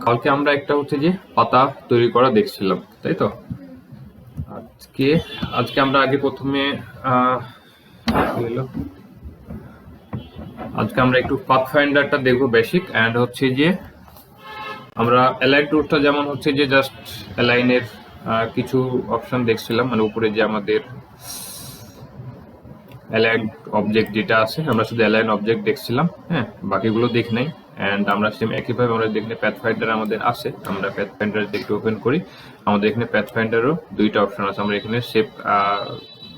কালকে আমরা একটা হচ্ছে যে পাতা তৈরি করা দেখছিলাম, তাই তো? আজকে আজকে আমরা আগে প্রথমে কি হলো? আজকে আমরা একটু পাথফাইন্ডারটা দেখবো বেসিক, এন্ড হচ্ছে যে আমরা অ্যালাইন টুলসটা যেমন হচ্ছে যে জাস্ট অ্যালাইনের কিছু অপশন দেখছিলাম, মানে উপরে যে আমাদের অ্যালাইন অবজেক্ট যেটা আছে, আমরা শুধু অ্যালাইন অবজেক্ট দেখছিলাম, হ্যাঁ, বাকিগুলো দেখি নাই। অ্যান্ড আমরা সেম একইভাবে আমরা দেখি প্যাথফাইন্ডার আমাদের আছে, আমরা প্যাথফাইন্ডার একটু ওপেন করি। আমাদের এখানে প্যাথফাইন্ডারও দুইটা অপশন আছে, আমরা এখানে শেপ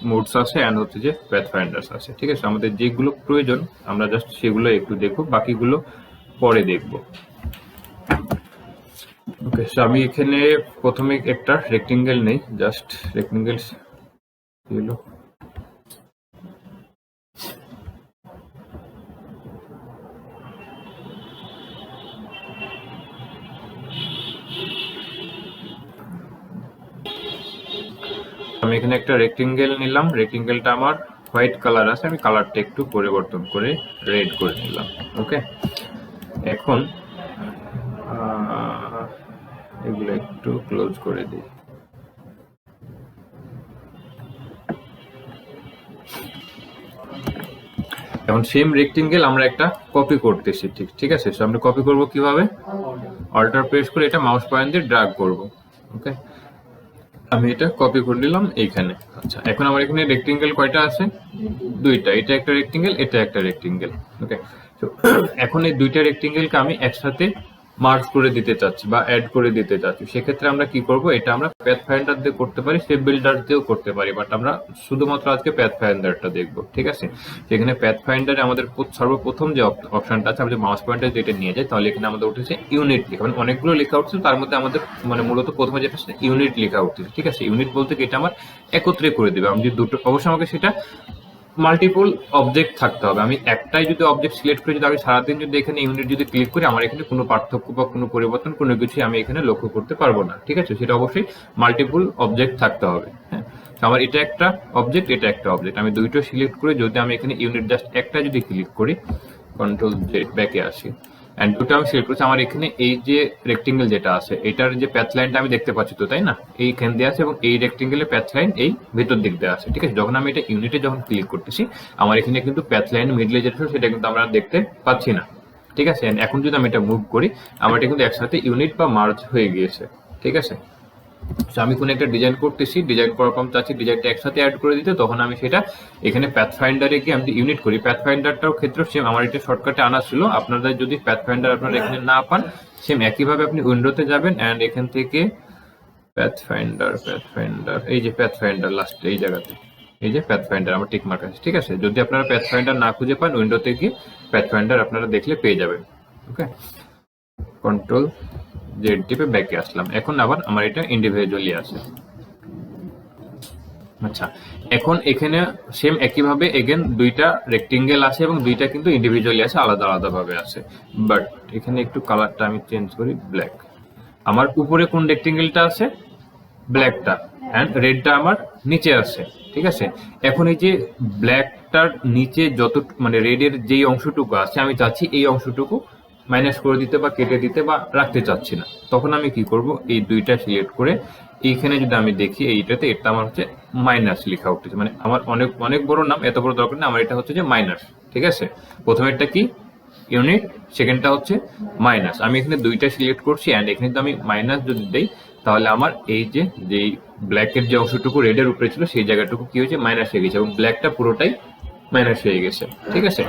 মোডস আছে অ্যান্ড হচ্ছে যে প্যাথফাইন্ডার্স আছে, ঠিক আছে? আমাদের যেগুলো প্রয়োজন আমরা জাস্ট সেগুলো একটু দেখবো, বাকিগুলো পরে দেখবো। ওকে, সো আমি এখানে প্রথমে একটা রেক্টেঙ্গেল নেই, জাস্ট রেক্টেঙ্গেল হলো আমি এখানে একটা রেক্টেঙ্গেল নিলাম, রেক্টেঙ্গেলটা আমার হোয়াইট কালার আছে, আমি কালারটা একটু পরিবর্তন করে রেড করে নিলাম। ওকে, এখন এগুলো একটু ক্লোজ করে দিই। এখন সেম রেক্টেঙ্গেল আমরা একটা কপি করতেছি, ঠিক আছে? সো আমরা কপি করব কিভাবে? অল্টার প্রেস করে এটা মাউস পয়েন্ট দিয়ে ড্র্যাগ করব। ওকে, আমি এটা কপি করে নিলাম এইখানে। আচ্ছা, এখন আমার এখানে রেক্টেঙ্গেল কয়টা আছে? দুইটা। এটা একটা রেক্টেঙ্গেল, এটা একটা রেক্টেঙ্গেল। ওকে, তো এখন এই দুইটা রেক্টেঙ্গেলকে আমি একসাথে মার্জ করে দিতে চাচ্ছি বা অ্যাড করে দিতে চাচ্ছি। সেক্ষেত্রে আমরা কি করব? এটা আমরা প্যাথ ফাইন্ডার দিয়ে করতে পারি, শেপ বিল্ডার দিয়েও করতে পারি, বাট আমরা শুধুমাত্র আজকে প্যাথ ফাইন্ডারটা দেখব, ঠিক আছে? এখানে প্যাথ ফাইন্ডারে আমাদের সর্বপ্রথম যে অপশনটা আছে, আমরা যে মাউস পয়েন্টার যেটা নিয়ে যাই, তাহলে এখানে আমাদের উঠেছে ইউনিট লেখা, মানে অনেকগুলো লেখা উঠছে, তার মধ্যে আমাদের মানে মূলত প্রথমে যেটা ইউনিট লেখা উঠছে, ঠিক আছে? ইউনিট বলতে কি এটা আমার একত্রে করে দেবে। আমি যদি দুটো, অবশ্যই আমাকে সেটা মাল্টিপল অবজেক্ট থাকতে হবে। আমি একটাই যদি অবজেক্ট সিলেক্ট করে যদি আমি সারাদিন যদি এখানে ইউনিট যদি ক্লিক করি, আমার এখানে কোনো পার্থক্য বা কোনো পরিবর্তন কোনো কিছুই আমি এখানে লক্ষ্য করতে পারবো না, ঠিক আছে? সেটা অবশ্যই মাল্টিপল অবজেক্ট থাকতে হবে। হ্যাঁ, আমার এটা একটা অবজেক্ট, এটা একটা অবজেক্ট, আমি দুইটো সিলেক্ট করে যদি আমি এখানে ইউনিট জাস্ট একটা যদি ক্লিক করি, কন্ট্রোল জেড ব্যাকে আসি, এন্ড দুটো আমি সিলেক্ট করছি, আমার এখানে এই যে রেক্টেঙ্গেল যেটা আছে এটার যে প্যাথ লাইনটা আমি দেখতে পাচ্ছি, তো তাই না? এইখান দিয়ে আছে এবং এই রেক্টেঙ্গেলের প্যাথ লাইন এই ভেতর দিক দিয়ে আছে, ঠিক আছে? যখন আমি এটা ইউনিটে যখন ক্লিক করতেছি, আমার এখানে কিন্তু প্যাথ লাইন মিডলে যেটা সেটা কিন্তু আমরা দেখতে পাচ্ছি না, ঠিক আছে? এখন যদি আমি এটা মুভ করি, আমার এটা কিন্তু একসাথে ইউনিট বা মার্জ হয়ে গিয়েছে, ঠিক আছে? আমি কোনো একটা ডিজাইন করতেছি, ডিজাইন করার পর চাচ্ছি ডিজাইনটা একসাথে অ্যাড করে দিতে, তখন আমি সেটা এখানে প্যাথফাইন্ডারে গিয়ে আমি ইউনিট করি। প্যাথফাইন্ডারটাও ক্ষেত্রে সেম, আমার এটা শর্টকাটে আনা ছিল। আপনাদের যদি প্যাথফাইন্ডার আপনারা এখানে না পান, সেম একইভাবে আপনি উইন্ডোতে যাবেন অ্যান্ড এখান থেকে প্যাথফাইন্ডার এই যে প্যাথফাইন্ডার লাস্টে এই জায়গাতে, এই যে প্যাথফাইন্ডার আমার টিক মার্ক আছে, ঠিক আছে? যদি আপনারা প্যাথফাইন্ডার না খুঁজে পান, উইন্ডোতে গিয়ে প্যাথফাইন্ডার আপনারা দেখলে পেয়ে যাবেন। ওকে, কন্ট্রোল জেড টিপে ব্যাকে আসলাম, এখন আবার আমার এটা ইন্ডিভিজুয়ালি আছে। আচ্ছা, এখন এখানে সেম একইভাবে এগেন দুইটা রেক্টেঙ্গেল আছে এবং দুইটা কিন্তু ইন্ডিভিজুয়ালি আছে, আলাদা আলাদা ভাবে আছে। বাট এখানে একটু কালারটা আমি চেঞ্জ করি, ব্ল্যাক। আমার উপরে কোন রেক্টেঙ্গেলটা আছে? ব্ল্যাকটা, এন্ড রেডটা আমার নিচে আছে, ঠিক আছে? এখন এই যে ব্ল্যাকটার নিচে যত মানে রেডের যেই অংশটুকু আছে, আমি চাচ্ছি এই অংশটুকু মাইনাস করে দিতে বা কেটে দিতে বা রাখতে চাচ্ছি না। তখন আমি কি করব? এই দুইটা সিলেক্ট করে এইখানে যদি আমি দেখি এইটাতে, এটা আমার হচ্ছে মাইনাস লেখা উঠতেছে, মানে আমার অনেক অনেক বড় নাম, এত বড় দরকার নেই, আমার এটা হচ্ছে যে মাইনাস, ঠিক আছে? প্রথমেরটা কি? ইউনিট, সেকেন্ডটা হচ্ছে মাইনাস। আমি এখানে দুইটা সিলেক্ট করছি অ্যান্ড এখানে যদি আমি মাইনাস যদি দেই, তাহলে আমার এই যে যেই ব্ল্যাকের যে অংশটুকু রেডের উপরে ছিল সেই জায়গাটুকু কি হয়েছে? মাইনাস হয়ে গেছে এবং ব্ল্যাকটা পুরোটাই মাইনাস হয়ে গেছে, ঠিক আছে?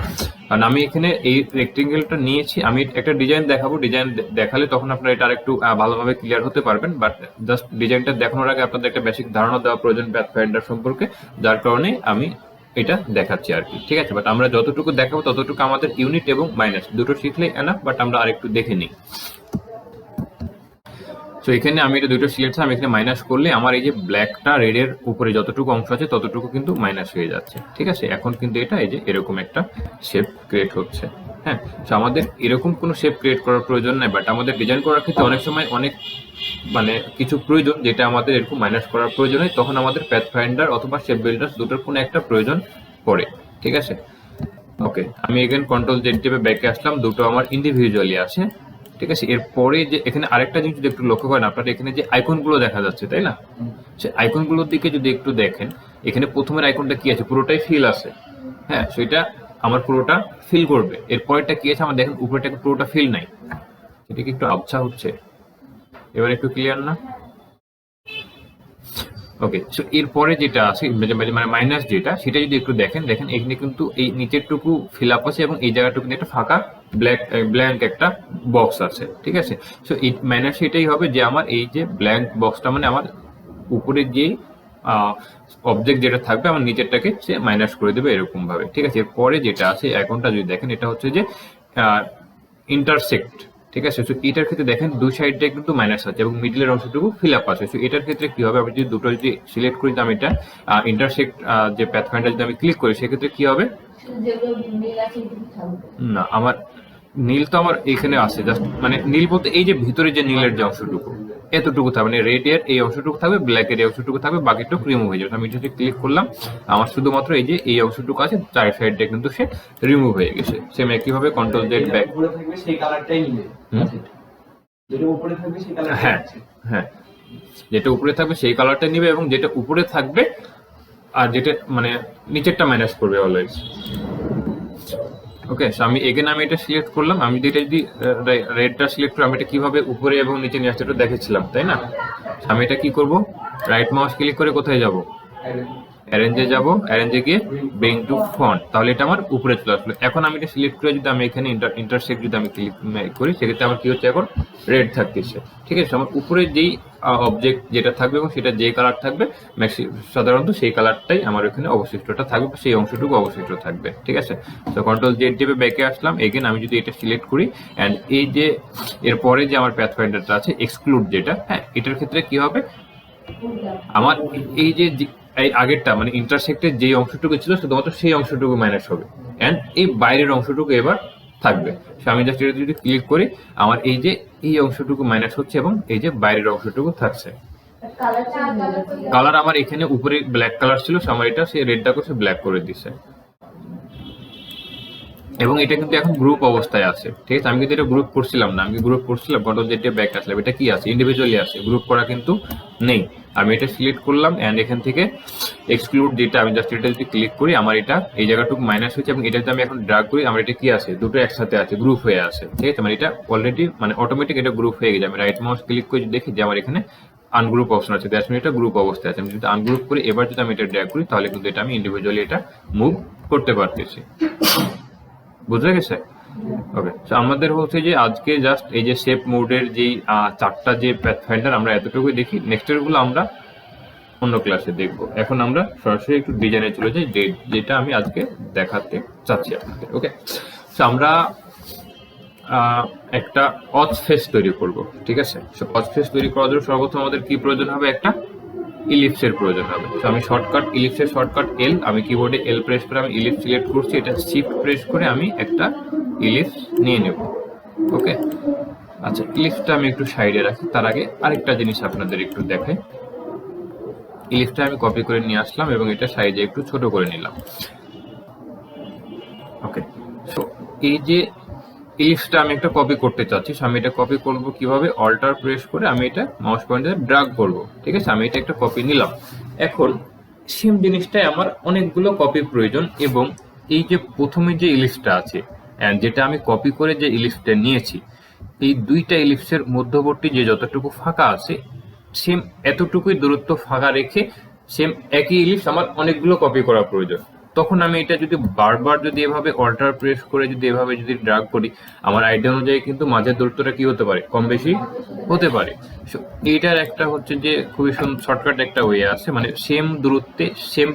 কারণ আমি এখানে এই রেক্টেঙ্গেলটা নিয়েছি, আমি একটা ডিজাইন দেখাবো, ডিজাইন দেখালে তখন আপনারা এটা আরেকটু ভালোভাবে ক্লিয়ার হতে পারবেন। বাট জাস্ট ডিজাইনটা দেখানোর আগে আপনাদের একটা বেসিক ধারণা দেওয়া প্রয়োজন প্যাথফাইন্ডার সম্পর্কে, যার কারণে আমি এটা দেখাচ্ছি আর কি, ঠিক আছে? বাট আমরা যতটুকু দেখাবো ততটুকু আমাদের ইউনিট এবং মাইনাস দুটো শিখলেই এনাফ, বাট আমরা আরেকটু দেখে নিই। তো এখানে আমি এটা দুটো সিলেক্ট, আমি এখানে মাইনাস করলে আমার এই যে ব্ল্যাকটা রেডের উপরে যতটুকু অংশ আছে ততটুকু কিন্তু মাইনাস হয়ে যাচ্ছে, ঠিক আছে? এখন কিন্তু এটা এই যে এরকম একটা শেপ ক্রিয়েট হচ্ছে। হ্যাঁ, তো আমাদের এরকম কোনো শেপ ক্রিয়েট করার প্রয়োজন নাই, বাট আমাদের ডিজাইন করার ক্ষেত্রে অনেক সময় অনেক মানে কিছু প্রয়োজন যেটা আমাদের এরকম মাইনাস করার প্রয়োজন হয়, তখন আমাদের প্যাথফাইন্ডার অথবা শেপ বিল্ডার দুটোর কোনো একটা প্রয়োজন পড়ে, ঠিক আছে? ওকে, আমি এখানে কন্ট্রোল জেড টিপে ব্যাকে আসলাম, দুটো আমার ইন্ডিভিজুয়ালি আছে। ঠিক আছে। এরপরে যে এখানে আরেকটা জিনিস যদি একটু লক্ষ্য করেন, আপনারা এখানে যে আইকনগুলো দেখা যাচ্ছে, তাই না? সেই আইকনগুলোর দিকে যদি একটু দেখেন, এখানে প্রথমের আইকনটা কি আছে, পুরোটাই ফিল আছে। হ্যাঁ, সেটা আমার পুরোটা ফিল করবে। এরপরেরটা কি আছে, আমার দেখেন উপরেটা পুরোটা ফিল নাই। এটা কি একটু আবছা হচ্ছে? এবার একটু ক্লিয়ার না? ওকে, সো এরপরে যেটা আছে মানে মাইনাস যেটা, সেটা যদি একটু দেখেন এখানে কিন্তু এই নিচেরটুকু ফিল আপ আছে এবং এই জায়গাটুকু একটা ফাঁকা ব্ল্যাঙ্ক একটা বক্স আছে, ঠিক আছে। সো এই মাইনাস এটাই হবে যে আমার এই যে ব্ল্যাঙ্ক বক্সটা মানে আমার উপরে যে অবজেক্ট যেটা থাকবে আমার নিচেরটাকে সে মাইনাস করে দেবে এরকম ভাবে, ঠিক আছে। এরপরে যেটা আছে আইকনটা যদি দেখেন, এটা হচ্ছে যে ইন্টারসেক্ট, ঠিক আছে। তো এটার ক্ষেত্রে দেখেন দুই সাইডে কিন্তু মাইনাস আছে এবং মিডলের অংশটুকু ফিল আপ আছে। তো এটার ক্ষেত্রে কি হবে, আমি যদি দুটো যদি সিলেক্ট করি, আমি এটা ইন্টারসেক্ট যে প্যাথফাইন্ডার যদি আমি ক্লিক করি, সেক্ষেত্রে কি হবে না, আমার নীল তো আমার এখানে আছে, জাস্ট মানে নীল বলতে এই যে ভিতরে যে নীলের যে অংশটুকু এতটুকু থাকবে, মানে রেড এর এই অংশটুকু থাকবে, ব্ল্যাক এর এই অংশটুকু থাকবে, বাকিটুকু রিমুভ হয়ে যাবে। আমি যদি ক্লিক করলাম, আমার শুধুমাত্র এই যে এই অংশটুকু আছে চার সাইডটা কিন্তু সে রিমুভ হয়ে গেছে। সেম একইভাবে কন্ট্রোল জেড ব্যাক, হ্যাঁ হ্যাঁ, যেটা উপরে থাকবে সেই কালারটা নিবে এবং যেটা উপরে থাকবে আর যেটা মানে নিচেরটা মাইনাস করবে অলওয়েজ। ওকে, আমি এগেন আমি এটা সিলেক্ট করলাম। আমি এটা যদি রেডটা সিলেক্ট করি, আমি এটা কিভাবে উপরে এবং নিচে নিয়ে আসতে দেখেছিলাম, তাই না? আমি এটা কি করব, রাইট মাউস ক্লিক করে কোথায় যাব, অ্যারেঞ্জে যাব, অ্যারেঞ্জে গিয়ে ব্রিং টু ফন্ট, তাহলে এটা আমার উপরে চলে আসলো। এখন আমি এটা সিলেক্ট করে যদি আমি এখানে ইন্টারসেক্ট যদি আমি ক্লিক করি, সেক্ষেত্রে আমার কি হচ্ছে, এখন রেড থাকতেছে, ঠিক আছে। আমার উপরে যেই অবজেক্ট যেটা থাকবে এবং সেটা যে কালার থাকবে সাধারণত সেই কালারটাই আমার এখানে অবশিষ্টটা থাকবে, সেই অংশটুকু অবশিষ্ট থাকবে, ঠিক আছে। তো কন্ট্রোল জেড টিপে ব্যাকে আসলাম। এগেন আমি যদি এটা সিলেক্ট করি অ্যান্ড এই যে এরপরে যে আমার প্যাথফাইন্ডারটা আছে এক্সক্লুড যেটা, হ্যাঁ, এটার ক্ষেত্রে কি হবে, আমার এই যে এই আগেরটা মানে ইন্টারসেক্টের যে অংশটুকু ছিল শুধুমাত্র সেই অংশটুকু মাইনাস হবে এন্ড এই বাইরের অংশটুকু এবার থাকবে। আমি জাস্ট এটা যদি ক্লিক করি, আমার এই যে এই অংশটুকু মাইনাস হচ্ছে এবং এই যে বাইরের অংশটুকু থাকছে। কালার আমার এখানে উপরে ব্ল্যাক কালার ছিল, আমার এটা সেই রেডটা করে ব্ল্যাক করে দিছে এবং এটা কিন্তু এখন গ্রুপ অবস্থায় আছে, ঠিক আছে। আমি কিন্তু এটা গ্রুপ করছিলাম না, আমি গ্রুপ করছিলাম কন্ট্রোল জেড দিয়ে ব্যাক আসলাম, এটা কি আছে, ইন্ডিভিজুয়ালি আছে, গ্রুপ করা কিন্তু নেই। আমি এটা সিলেক্ট করলাম এন্ড এখান থেকে এক্সক্লুড যেটা, আমি জাস্ট এটা যদি ক্লিক করি, আমার এটা এই জায়গাটুকু মাইনাস হয়েছে এবং এটা যদি আমি এখন ড্র্যাগ করি, আমার এটা কি আছে, দুটো একসাথে আছে, গ্রুপ হয়ে আছে, ঠিক আছে। মানে এটা অলরেডি মানে অটোমেটিক এটা গ্রুপ হয়ে গেছে। আমি রাইট মাউস ক্লিক করে দেখি যে আমার এখানে আনগ্রুপ অপশন আছে, দ্যাটস মিন এটা গ্রুপ অবস্থায় আছে। আমি যদি আনগ্রুপ করি, এবার যদি আমি এটা ড্র্যাগ করি, তাহলে কিন্তু এটা আমি ইন্ডিভিজুয়ালি এটা মুভ করতে পারতেছি। বুঝে গেছে? ওকে, তো আমাদের হচ্ছে যে আজকে জাস্ট এই যে শেপ মোডের যেই চারটা যে প্যাথফাইন্ডার আমরা এতটুকুই দেখি, নেক্সটের গুলো আমরা অন্য ক্লাসে দেখবো। এখন আমরা সরাসরি একটু ডিজাইনে চলে যাই, যেটা আমি আজকে দেখাতে চাচ্ছি আপনাদের। ওকে, তো আমরা একটা অজ ফেস তৈরি করব, ঠিক আছে। সো অজ ফেস তৈরি করার জন্য সর্বপ্রথম আমাদের কি প্রয়োজন হবে, একটা ইলিপসের প্রয়োজন হবে। তো আমি শর্টকাট ইলিপসের শর্টকাট এল, আমি কিবোর্ডে এল প্রেস করে আমি ইলিপস সিলেক্ট করছি, এটা শিফট প্রেস করে আমি একটা ইলিপস নিয়ে নেব। ওকে, আচ্ছা, ইলিপসটা আমি একটু সাইডে রাখি, তার আগে আরেকটা জিনিস আপনাদের একটু দেখাই। ইলিপসটা আমি কপি করে নিয়ে আসলাম এবং এটা সাইজে একটু ছোট করে নিলাম। ওকে, সো এই যে ইলিপসটা আমি একটা কপি করতে চাচ্ছি, আমি এটা কপি করব কিভাবে, অল্টার প্রেস করে আমি এটা মাউস পয়েন্টারে ড্র্যাগ করব, ঠিক আছে। আমি এটা একটা কপি নিলাম। এখন সেম জিনিসটাই আমার অনেকগুলো কপি প্রয়োজন এবং এই যে প্রথমে যে ইলিপসটা আছে যেটা আমি কপি করে যে ইলিপসটা নিয়েছি, এই দুইটা ইলিপসের মধ্যবর্তী যে যতটুকু ফাঁকা আছে সেম এতটুকুই দূরত্ব ফাঁকা রেখে সেম একই ইলিপস আমার অনেকগুলো কপি করা প্রয়োজন। তখন আমি এটা যদি বারবার যদি এভাবে অল্টার প্রেস করে যদি এভাবে যদি ড্র্যাগ করি, আমার আইডিয়া অনুযায়ী কিন্তু মাঝের দূরত্বটা কি হতে পারে, কম বেশি হতে পারে। এইটার একটা হচ্ছে যে খুবই শর্টকাট একটা ওয়ে আছে, মানে সেম দূরত্বে সেম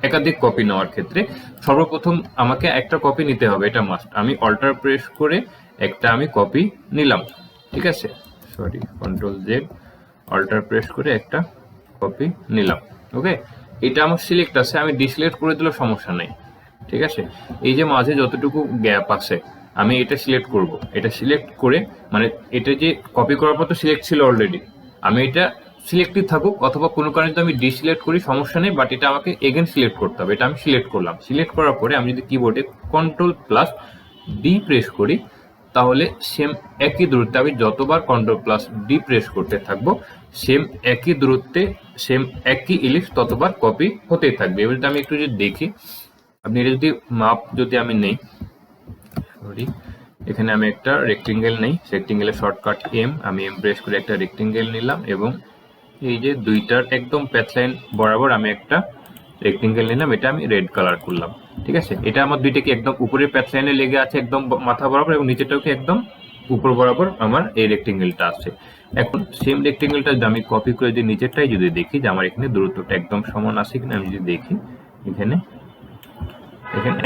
একাধিক কপি নেওয়ার ক্ষেত্রে সর্বপ্রথম আমাকে একটা কপি নিতে হবে, এটা মাস্ট। আমি অল্টার প্রেস করে একটা আমি কপি নিলাম, ঠিক আছে। Sorry, control Z, alter press করে একটা কপি নিলাম। ওকে, এটা আমার সিলেক্ট আছে, আমি ডিসিলেক্ট করে দিলেও সমস্যা নেই, ঠিক আছে। এই যে মাঝে যতটুকু গ্যাপ আছে আমি এটা সিলেক্ট করব, এটা সিলেক্ট করে মানে এটা যে কপি করার পর তো সিলেক্ট ছিল অলরেডি, আমি এটা সিলেক্টই থাকুক অথবা কোনো কারণে যদি আমি ডিসিলেক্ট করি সমস্যা নেই, বাট এটা আমাকে এগেন সিলেক্ট করতে হবে। এটা আমি সিলেক্ট করলাম, সিলেক্ট করার পরে আমি যদি কিবোর্ডে কন্ট্রোল প্লাস ডি প্রেস করি, তাহলে সেম একই দূরত্বে আমি যতবার Ctrl+D প্রেস করতে থাকবো, সেম একই দূরত্বে সেম একই ইলিপস ততবার কপি হতেই থাকবে। এবার আমি একটু যদি দেখি, আপনি এটা যদি মাপ যদি আমি নেই, সরি, এখানে আমি একটা রেক্টেঙ্গেল নেই, রেক্টেঙ্গেলের শর্টকাট এম, আমি এম প্রেস করে একটা রেক্টেঙ্গেল নিলাম এবং এই যে দুইটার একদম প্যাথ লাইন বরাবর আমি একটা রেক্টেঙ্গেল নিলাম, এটা আমি রেড কালার করলাম। ঠিক আছে, এটা আমার দুইটা কি একদম উপরের প্যাথ লাইনে লেগে আছে একদম মাথা বরাবর, এবং নিচেটাও কি একদম উপর বরাবর আমার এই রেক্টেঙ্গেলটা আছে। এখন সেম রেক্টেঙ্গেলটা যদি আমি কপি করে যদি নিচেরটাই যদি দেখি যে আমার এখানে দূরত্বটা একদম সমান আছে কিনা, আমি যদি দেখি এখানে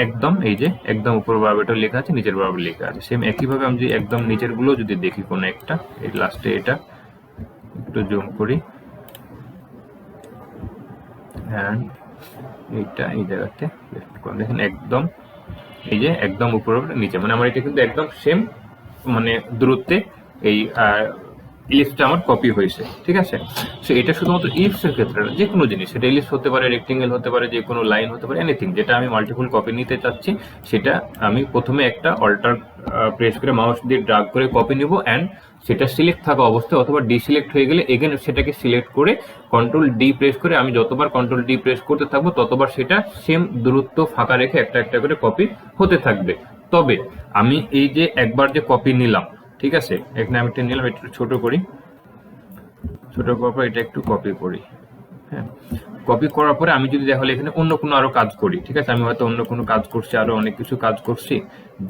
একদম এই যে একদম উপর বরাবরটা লেখা আছে, নিচের বরাবর লেখা আছে। সেম একইভাবে আমি যদি একদম নিচের গুলো যদি দেখি কোনো একটা, এই লাস্টে এটা একটু জুম করি, হ্যান্ড এইটা এই জায়গাতে দেখেন একদম এই যে একদম উপর নিচে, মানে আমার এটা কিন্তু একদম সেম মানে দূরত্বে এই ইলিপসটা আমার কপি হয়েছে। ঠিক আছে, সো এটা শুধুমাত্র ইলিপসের ক্ষেত্রে না, যে কোনো জিনিস, সেটা ইলিপস হতে পারে, রেক্টেঙ্গেল হতে পারে, যে কোনো লাইন হতে পারে, এনিথিং যেটা আমি মাল্টিপল কপি নিতে চাচ্ছি, সেটা আমি প্রথমে একটা অল্টার প্রেস করে মাউস দিয়ে ড্রাগ করে কপি নিব, অ্যান্ড সেটা সিলেক্ট থাকা অবস্থায় অথবা ডিসিলেক্ট হয়ে গেলে এগেন সেটাকে সিলেক্ট করে Ctrl+D প্রেস করে আমি যতবার Ctrl+D প্রেস করতে থাকবো ততবার সেটা সেম দূরত্ব ফাঁকা রেখে একটা একটা করে কপি হতে থাকবে। তবে আমি এই যে একবার যে কপি নিলাম, ঠিক আছে, এখানে আমি একটা নিলাম, একটু ছোট করি, ছোট করার পর এটা একটু কপি করি। হ্যাঁ, কপি করার পরে আমি যদি তাহলে এখানে অন্য কোনো আরো কাজ করি, ঠিক আছে, আমি হয়তো অন্য কোনো কাজ করছি, আরো অনেক কিছু কাজ করছি,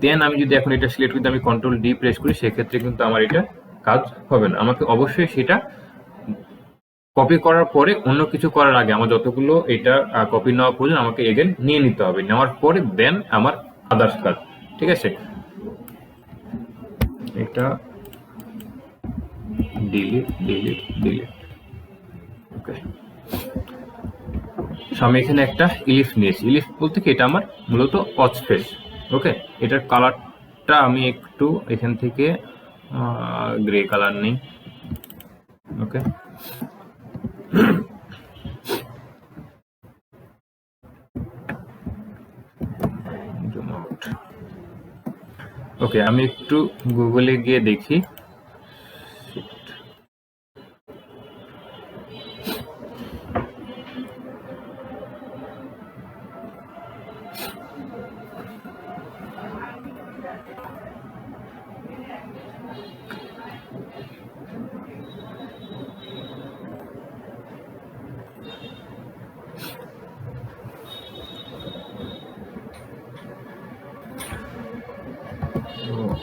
দেন আমি যদি এখন এটা সিলেক্ট করি, আমি Ctrl+D প্রেস করি, সেক্ষেত্রে কিন্তু আমার এটা কাজ হবে না। আমাকে অবশ্যই সেটা কপি করার পরে অন্য কিছু করার আগে আমার যতগুলো এটা কপি নেওয়া প্রয়োজন আমাকে এগেন নিয়ে নিতে হবে, নেওয়ার পরে দেন আমার আদার্স কাজ। ঠিক আছে, এটা ডিলিট ডিলিট ডিলিট। ওকে, আমি এখানে একটা ইলিপস নিয়েছি, ইলিপস বলতে কি এটা আমার মূলত ওয়াচ ফেস। ওকে, এটার কালারটা আমি একটু এখান থেকে গ্রে কালার নেই। ওকে, ওকে, আমি একটু গুগলে গিয়ে দেখি।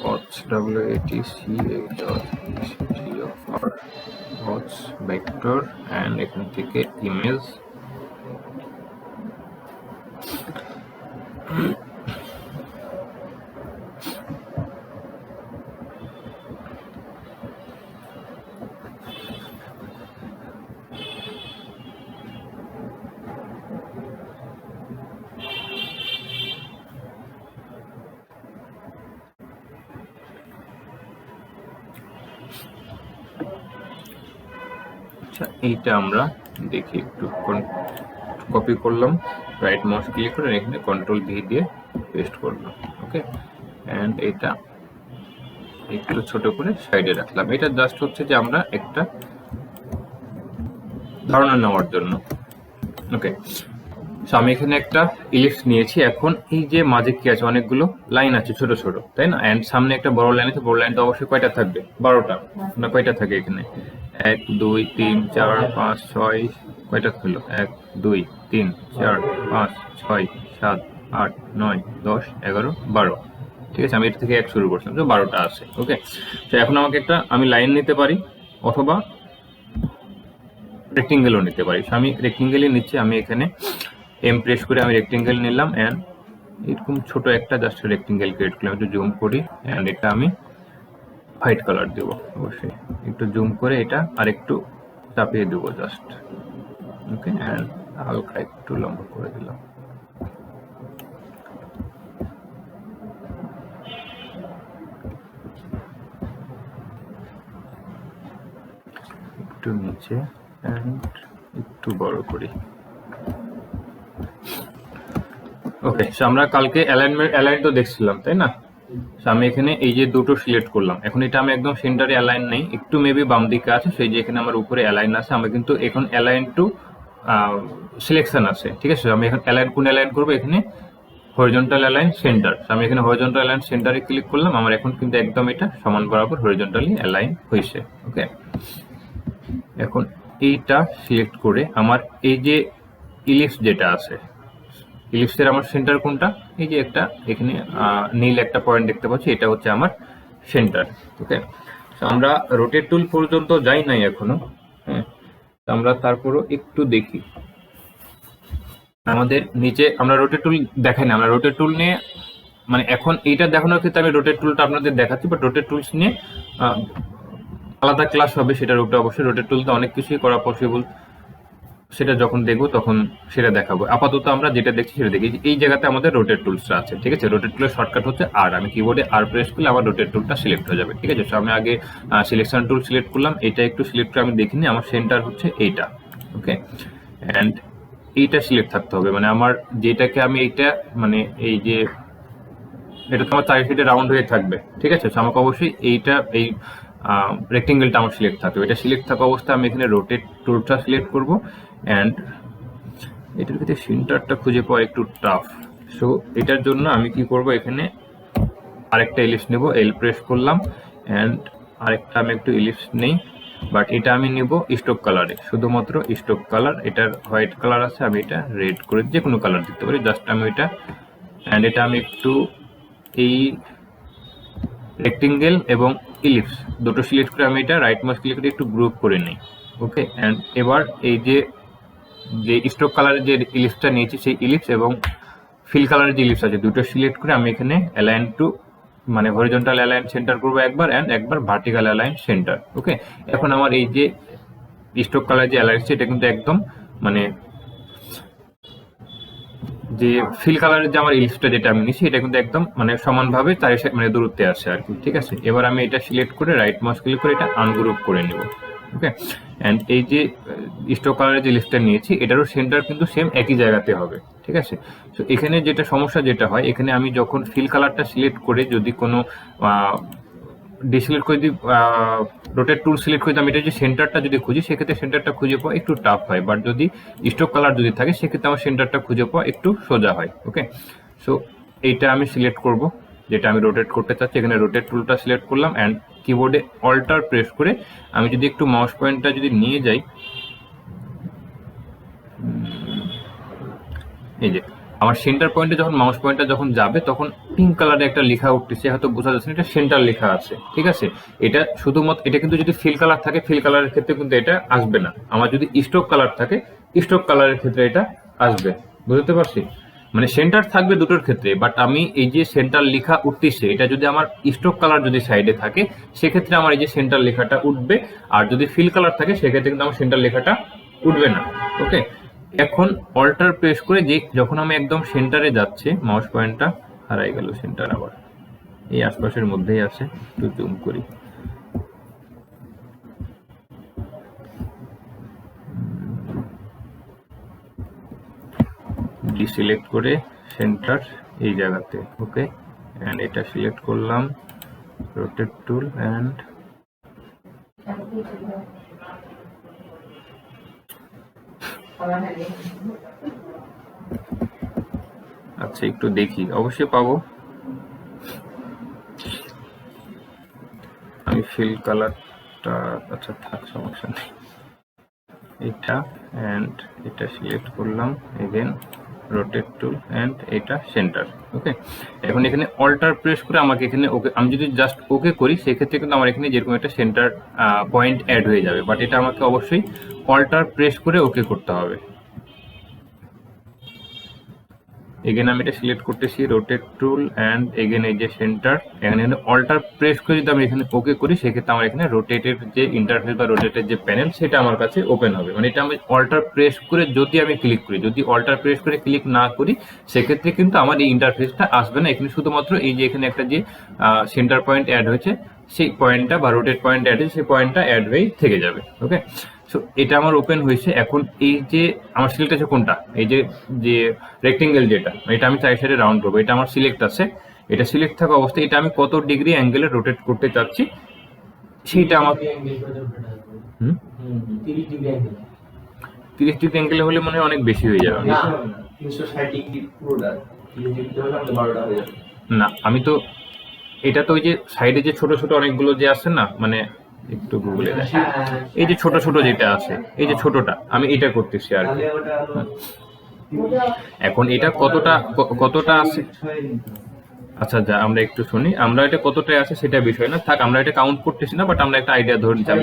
Watch WATCHGFR watch vector and এখান থেকে ইমেজ, আচ্ছা এইটা আমরা দেখি, একটু কপি করলাম, রাইট মাউস ক্লিক করে এখানে Ctrl+V দিয়ে পেস্ট করলাম। ওকে, এন্ড এটা একটু ছোট করে সাইডে রাখলাম। এটা জাস্ট হচ্ছে যে আমরা একটা ধারণা নেওয়ার জন্য। ওকে, সো আমি এখানে একটা ইলিপস নিয়েছি, এখন এই যে মাঝে কি আছে, অনেকগুলো লাইন আছে ছোট ছোট, তাই না, এন্ড সামনে একটা বড় লাইন আছে, বড় লাইনটা অবশ্যই কয়টা থাকবে, 12টা না কয়টা থাকে এখানে, 1 2 3 4 5 6, কয়টা হলো, 1 2 3 4 5 6 7 8 9 10 11 12। ঠিক আছে, আমি এটা থেকে 1 শুরু করছিলাম, তো 12টা আছে। ওকে, তো এখন আমাকে একটা আমি লাইন নিতে পারি অথবা রেক্টেঙ্গেলও নিতে পারি। আমি রেক্টেঙ্গেলই নিচ্ছি, আমি এখানে এম প্রেস করে আমি রেক্টেঙ্গেল নিলাম, এন্ড এরকম ছোট একটা জাস্ট রেক্টেঙ্গেল ক্রিয়েট করলাম, একটু জুম করি, এন্ড এটা আমি হোয়াইট কালার দেব, অবশ্যই একটু জুম করে এটা আর একটু চাপিয়ে দেবো জাস্ট। ওকে, এন্ড হালকা একটু লম্বা করে দিলাম। একটু নিচে এন্ড একটু বড় করি। ওকে, আমরা কালকে অ্যালাইন তো দেখছিলাম, তাই না? আমি এখানে এই যে দুটো সিলেক্ট করলাম, এখন এটা আমি একদম সেন্টারে অ্যালাইন নেই, একটু মেবি বাম দিকে আছে, সেই যে এখানে আমার উপরে অ্যালাইন আছে, আমি কিন্তু এখন অ্যালাইন টু সিলেকশন আছে, ঠিক আছে। আমি এখন কোন অ্যালাইন করবো, এখানে হরিজন্টাল অ্যালাইন সেন্টার। আমি এখানে হরিজন্টাল অ্যালাইন সেন্টারে ক্লিক করলাম, আমার এখন কিন্তু একদম এটা সমান বরাবর হরিজন্টালি অ্যালাইন হয়েছে। ওকে, এখন এইটা সিলেক্ট করে আমার এই যে ইলিপস যেটা আছে, ইলিপসের আমার সেন্টার কোনটা, এই যে একটা এখানে নীল একটা পয়েন্ট দেখতে পাচ্ছি, এটা হচ্ছে আমার সেন্টার। ওকে, আমরা রোটেট টুল পর্যন্ত যাই নাই এখনো। হ্যাঁ, আমরা তারপরও একটু দেখি আমাদের নিচে, আমরা রোটেট টুল দেখাই না, আমরা রোটেট টুল নিয়ে মানে এখন এইটা দেখানোর ক্ষেত্রে আমি রোটেট টুলটা আপনাদের দেখাচ্ছি, বাট রোটেট টুলস নিয়ে আলাদা ক্লাস হবে, সেটার উপরে অবশ্যই রোটেট টুলতে অনেক কিছুই করা পসিবল, সেটা যখন দেখবো তখন সেটা দেখাবো। আপাতত আমরা যেটা দেখছি সেটা দেখি। এই জায়গাতে আমাদের রোটেট টুলসটা আছে, ঠিক আছে। রোটেট টুলের শর্টকাট হচ্ছে আর, আমি কিবোর্ডে আর প্রেস করলে আমার রোটেট টুলটা সিলেক্ট হয়ে যাবে, ঠিক আছে। আমি আগে সিলেকশন টুল সিলেক্ট করলাম, এটা একটু সিলেক্ট করে আমি দেখিনি, আমার সেন্টার হচ্ছে এইটা। ওকে, অ্যান্ড এইটা সিলেক্ট থাকতে হবে, মানে আমার যেটাকে আমি এইটা মানে এই যে এটা তোমার চারি সাইডে রাউন্ড হয়ে থাকবে, ঠিক আছে। আমাকে অবশ্যই এইটা এই রেক্টেঙ্গেলটা আমার সিলেক্ট থাকবে, এটা সিলেক্ট থাকা অবস্থায় আমি এখানে রোটেট টুলটা সিলেক্ট করব, অ্যান্ড এটার ক্ষেত্রে সেন্টারটা খুঁজে পাওয়া একটু টাফ। সো এটার জন্য আমি কি করব, এখানে আরেকটা ইলিপস নেব, এল প্রেস করলাম, অ্যান্ড আরেকটা আমি একটু ইলিপস নেই, বাট এটা আমি নেব স্টোক কালারে, শুধুমাত্র স্টোক কালার। এটার হোয়াইট কালার আছে, আমি এটা রেড করে যে কোনো কালার দিতে পারি, জাস্ট আমি এটা, অ্যান্ড এটা আমি একটু এই রেক্টেঙ্গেল এবং ইলিপস দুটো সিলেক্ট করে আমি এটা রাইট মাউস ক্লিক করে একটু গ্রুপ করে নিই। ওকে, অ্যান্ড এবার এই যে স্টোক কালারের যে ইলিপসটা নিয়েছি, সেই ইলিপস এবং ফিল কালারের যে ইলিপস আছে, দুটো সিলেক্ট করে আমি এখানে অ্যালাইন টু মানে হরিজন্টাল অ্যালাইন সেন্টার করবো একবার, অ্যান্ড একবার ভার্টিক্যাল অ্যালাইন সেন্টার। ওকে, এখন আমার এই যে স্টোক কালার যে অ্যালাইন এটা কিন্তু একদম মানে যে ফিল কালারের যে আমার ইলিপসটা যেটা আমি নিচ্ছি, এটা কিন্তু একদম মানে সমানভাবে চারি সাইড মানে দূরত্বে আছে আর কি, ঠিক আছে। এবার আমি এটা সিলেক্ট করে রাইট মাউস ক্লিক করে এটা আনগ্রুপ করে নেব। ওকে, অ্যান্ড এই যে স্টোক কালারের যে লিস্টটা নিয়েছি, এটারও সেন্টার কিন্তু সেম একই জায়গাতে হবে, ঠিক আছে। তো এখানে যেটা সমস্যা যেটা হয়, এখানে আমি যখন ফিল কালারটা সিলেক্ট করে যদি কোনো ডিসিলেক্ট করে দিই, রোটেট টুল সিলেক্ট করে আমি এটা যে সেন্টারটা যদি খুঁজি, সেক্ষেত্রে সেন্টারটা খুঁজে পাওয়া একটু টাফ হয়, বাট যদি স্টোক কালার যদি থাকে সেক্ষেত্রে আমার সেন্টারটা খুঁজে পাওয়া একটু সোজা হয়। ওকে, সো এইটা আমি সিলেক্ট করব যেটা আমি রোটেট করতে চাচ্ছি, এখানে রোটেট টুলটা সিলেক্ট করলাম, অ্যান্ড কিবোর্ডে অল্টার প্রেস করে আমি যদি একটু মাউস পয়েন্টটা যদি নিয়ে যাই, এই যে আমার সেন্টার পয়েন্টে যখন মাউস পয়েন্টটা যখন যাবে, তখন পিঙ্ক কালারে একটা লেখা উঠতেছে, হয়তো বোঝা যাচ্ছে না, এটা সেন্টার লেখা আছে, ঠিক আছে। এটা শুধুমাত্র এটা কিন্তু যদি ফিল কালার থাকে, ফিল কালারের ক্ষেত্রে কিন্তু এটা আসবে না। আমার যদি স্টোক কালার থাকে, স্টোক কালারের ক্ষেত্রে এটা আসবে, বুঝতে পারছি। মানে সেন্টার থাকবে দুটোর ক্ষেত্রে, বাট আমি এই যে সেন্টার লেখা উঠতেছে, এটা যদি আমার স্টোক কালার যদি সাইডে থাকে, সেক্ষেত্রে আমার এই যে সেন্টার লেখাটা উঠবে, আর যদি ফিল কালার থাকে সেক্ষেত্রে কিন্তু আমার সেন্টার লেখাটা উঠবে না। ওকে, এখন অল্টার প্রেস করে যে যখন আমি একদম সেন্টারে যাচ্ছে, মাউস পয়েন্টটা হারাই গেল, সেন্টার আবার এই আশপাশের মধ্যেই আছে, একটু জুম করি। ডিসিলেক্ট করে সেন্টার এই জায়গাতে। ওকে, এন্ড এটা সিলেক্ট করলাম, রোটেট টুল, এন্ড আচ্ছা একটু দেখি, অবশ্যই পাবো। আমি ফিল কালারটা, আচ্ছা থাক, সমস্যা নেই, এটা এন্ড এটা সিলেক্ট করলাম, এগেন রোটেট টুল, এন্ড এটা সেন্টার। ওকে, এখন এখানে অল্টার প্রেস করে আমাকে এখানে ওকে, আমি যদি জাস্ট ওকে করি সেক্ষেত্রে কিন্তু আমার এখানে যেরকম একটা সেন্টার পয়েন্ট অ্যাড হয়ে যাবে, বাট এটা আমাকে অবশ্যই অল্টার প্রেস করে ওকে করতে হবে। এগেন আমি এটা সিলেক্ট করতেছি, রোটেট টুল, অ্যান্ড এগেন এই যে সেন্টার, এখানে অল্টার প্রেস করে যদি আমি এখানে ওকে করি, সেক্ষেত্রে আমার এখানে রোটেটের যে ইন্টারফেস বা রোটেটের যে প্যানেল, সেটা আমার কাছে ওপেন হবে। মানে এটা আমি অল্টার প্রেস করে যদি আমি ক্লিক করি, যদি অল্টার প্রেস করে ক্লিক না করি, সেক্ষেত্রে কিন্তু আমার এই ইন্টারফেসটা আসবে না। এখানে শুধুমাত্র এই যে এখানে একটা যে সেন্টার পয়েন্ট অ্যাড হয়েছে, সেই পয়েন্টটা বা রোটেট পয়েন্ট অ্যাড হয়েছে, সেই পয়েন্টটা অ্যাড হয়েই থেকে যাবে। ওকে, সো এটা আমার ওপেন হয়েছে। এখন এই যে আমার সিলেক্ট আছে কোনটা, এই যে যে রেক্টেঙ্গেল যেটা, এটা আমি চারি সাইডে রাউন্ড করবো, এটা আমার সিলেক্ট আছে। এটা সিলেক্ট থাকা অবস্থায় এটা আমি কত ডিগ্রি অ্যাঙ্গেলে রোটেট করতে চাচ্ছি সেইটা আমার 30 ডিগ্রি অ্যাঙ্গেলে হলে মনে হয় অনেক বেশি হয়ে যাবে। না আমি তো এটা তো ওই যে সাইডে যে ছোট ছোট অনেকগুলো যে আছে না, মানে একটু গুগলে দেখি, এই যে ছোট ছোট যেটা আছে, এই যে ছোটটা আমি এটা করতেছি আর কি। এখন এটা কতটা আছে, আচ্ছা যা আমরা একটু শুনি, আমরা এটা কতটায় আছে সেটা বিষয় না, থাক আমরা এটা কাউন্ট করতেছি না, বাট আমরা একটা আইডিয়া ধরে যাবো।